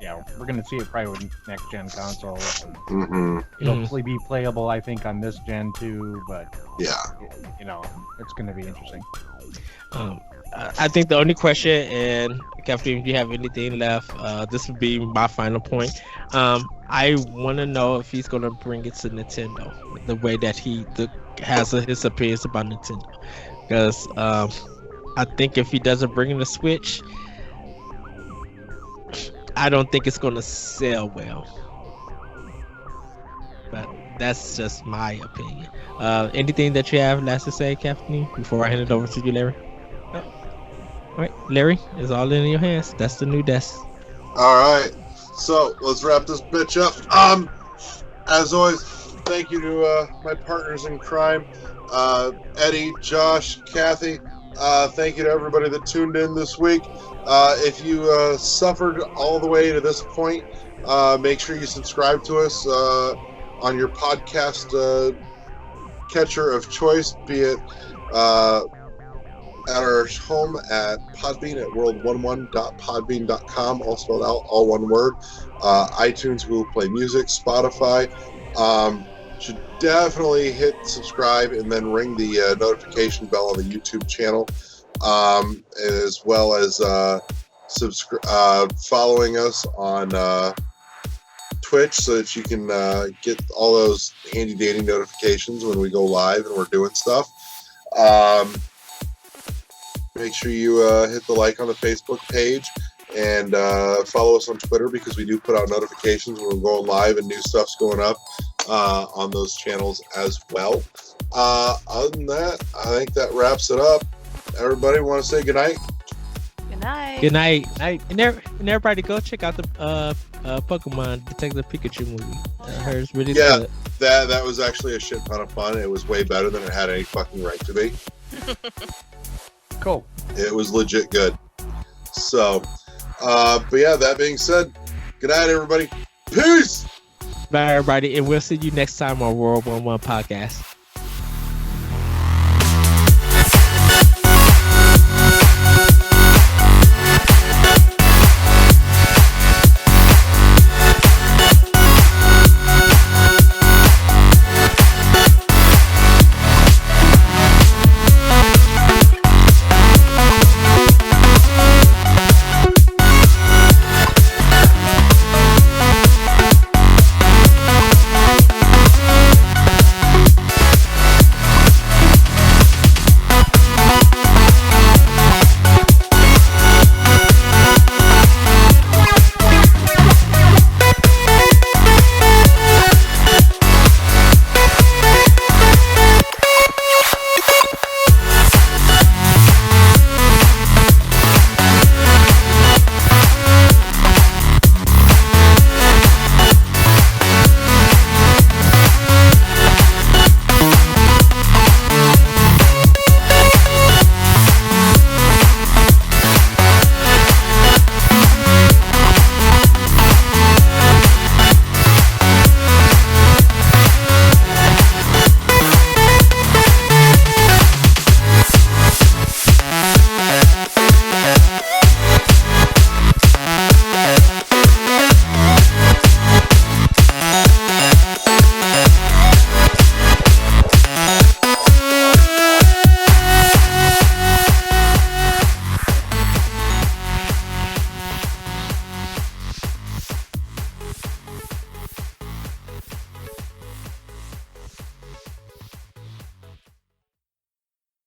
Yeah, we're gonna see it probably with next gen consoles. Mm-hmm. It'll hopefully be playable, I think, on this gen too. But Yeah. It's gonna be interesting. I think the only question, and Captain, if you have anything left, this would be my final point. I want to know if he's gonna bring it to Nintendo the way that he has his opinions about Nintendo, because I think if he doesn't bring in the Switch, I don't think it's gonna sell well. But that's just my opinion. Anything that you have last to say, Captain, before I hand it over to you, Larry? All right, Larry, it's all in your hands. That's the new desk. All right, so let's wrap this bitch up. As always, thank you to my partners in crime, Eddie, Josh, Kathy. Thank you to everybody that tuned in this week. If you suffered all the way to this point, make sure you subscribe to us on your podcast catcher of choice, be it at our home at Podbean at world11.podbean.com, all spelled out, all one word. iTunes, Google Play Music, Spotify. Should definitely hit subscribe and then ring the notification bell on the YouTube channel, as well as following us on Twitch so that you can get all those handy dandy notifications when we go live and we're doing stuff. Make sure you hit the like on the Facebook page and follow us on Twitter, because we do put out notifications when we're going live and new stuff's going up on those channels as well. Other than that, I think that wraps it up. Everybody want to say goodnight? Good night. Good night. And everybody go check out the Pokemon Detective Pikachu movie. I heard it's really good. That was actually a shit ton of fun. It was way better than it had any fucking right to be. Cool. It was legit good. So, but yeah, that being said, good night, everybody. Peace! Bye, everybody, and we'll see you next time on World 11 Podcast.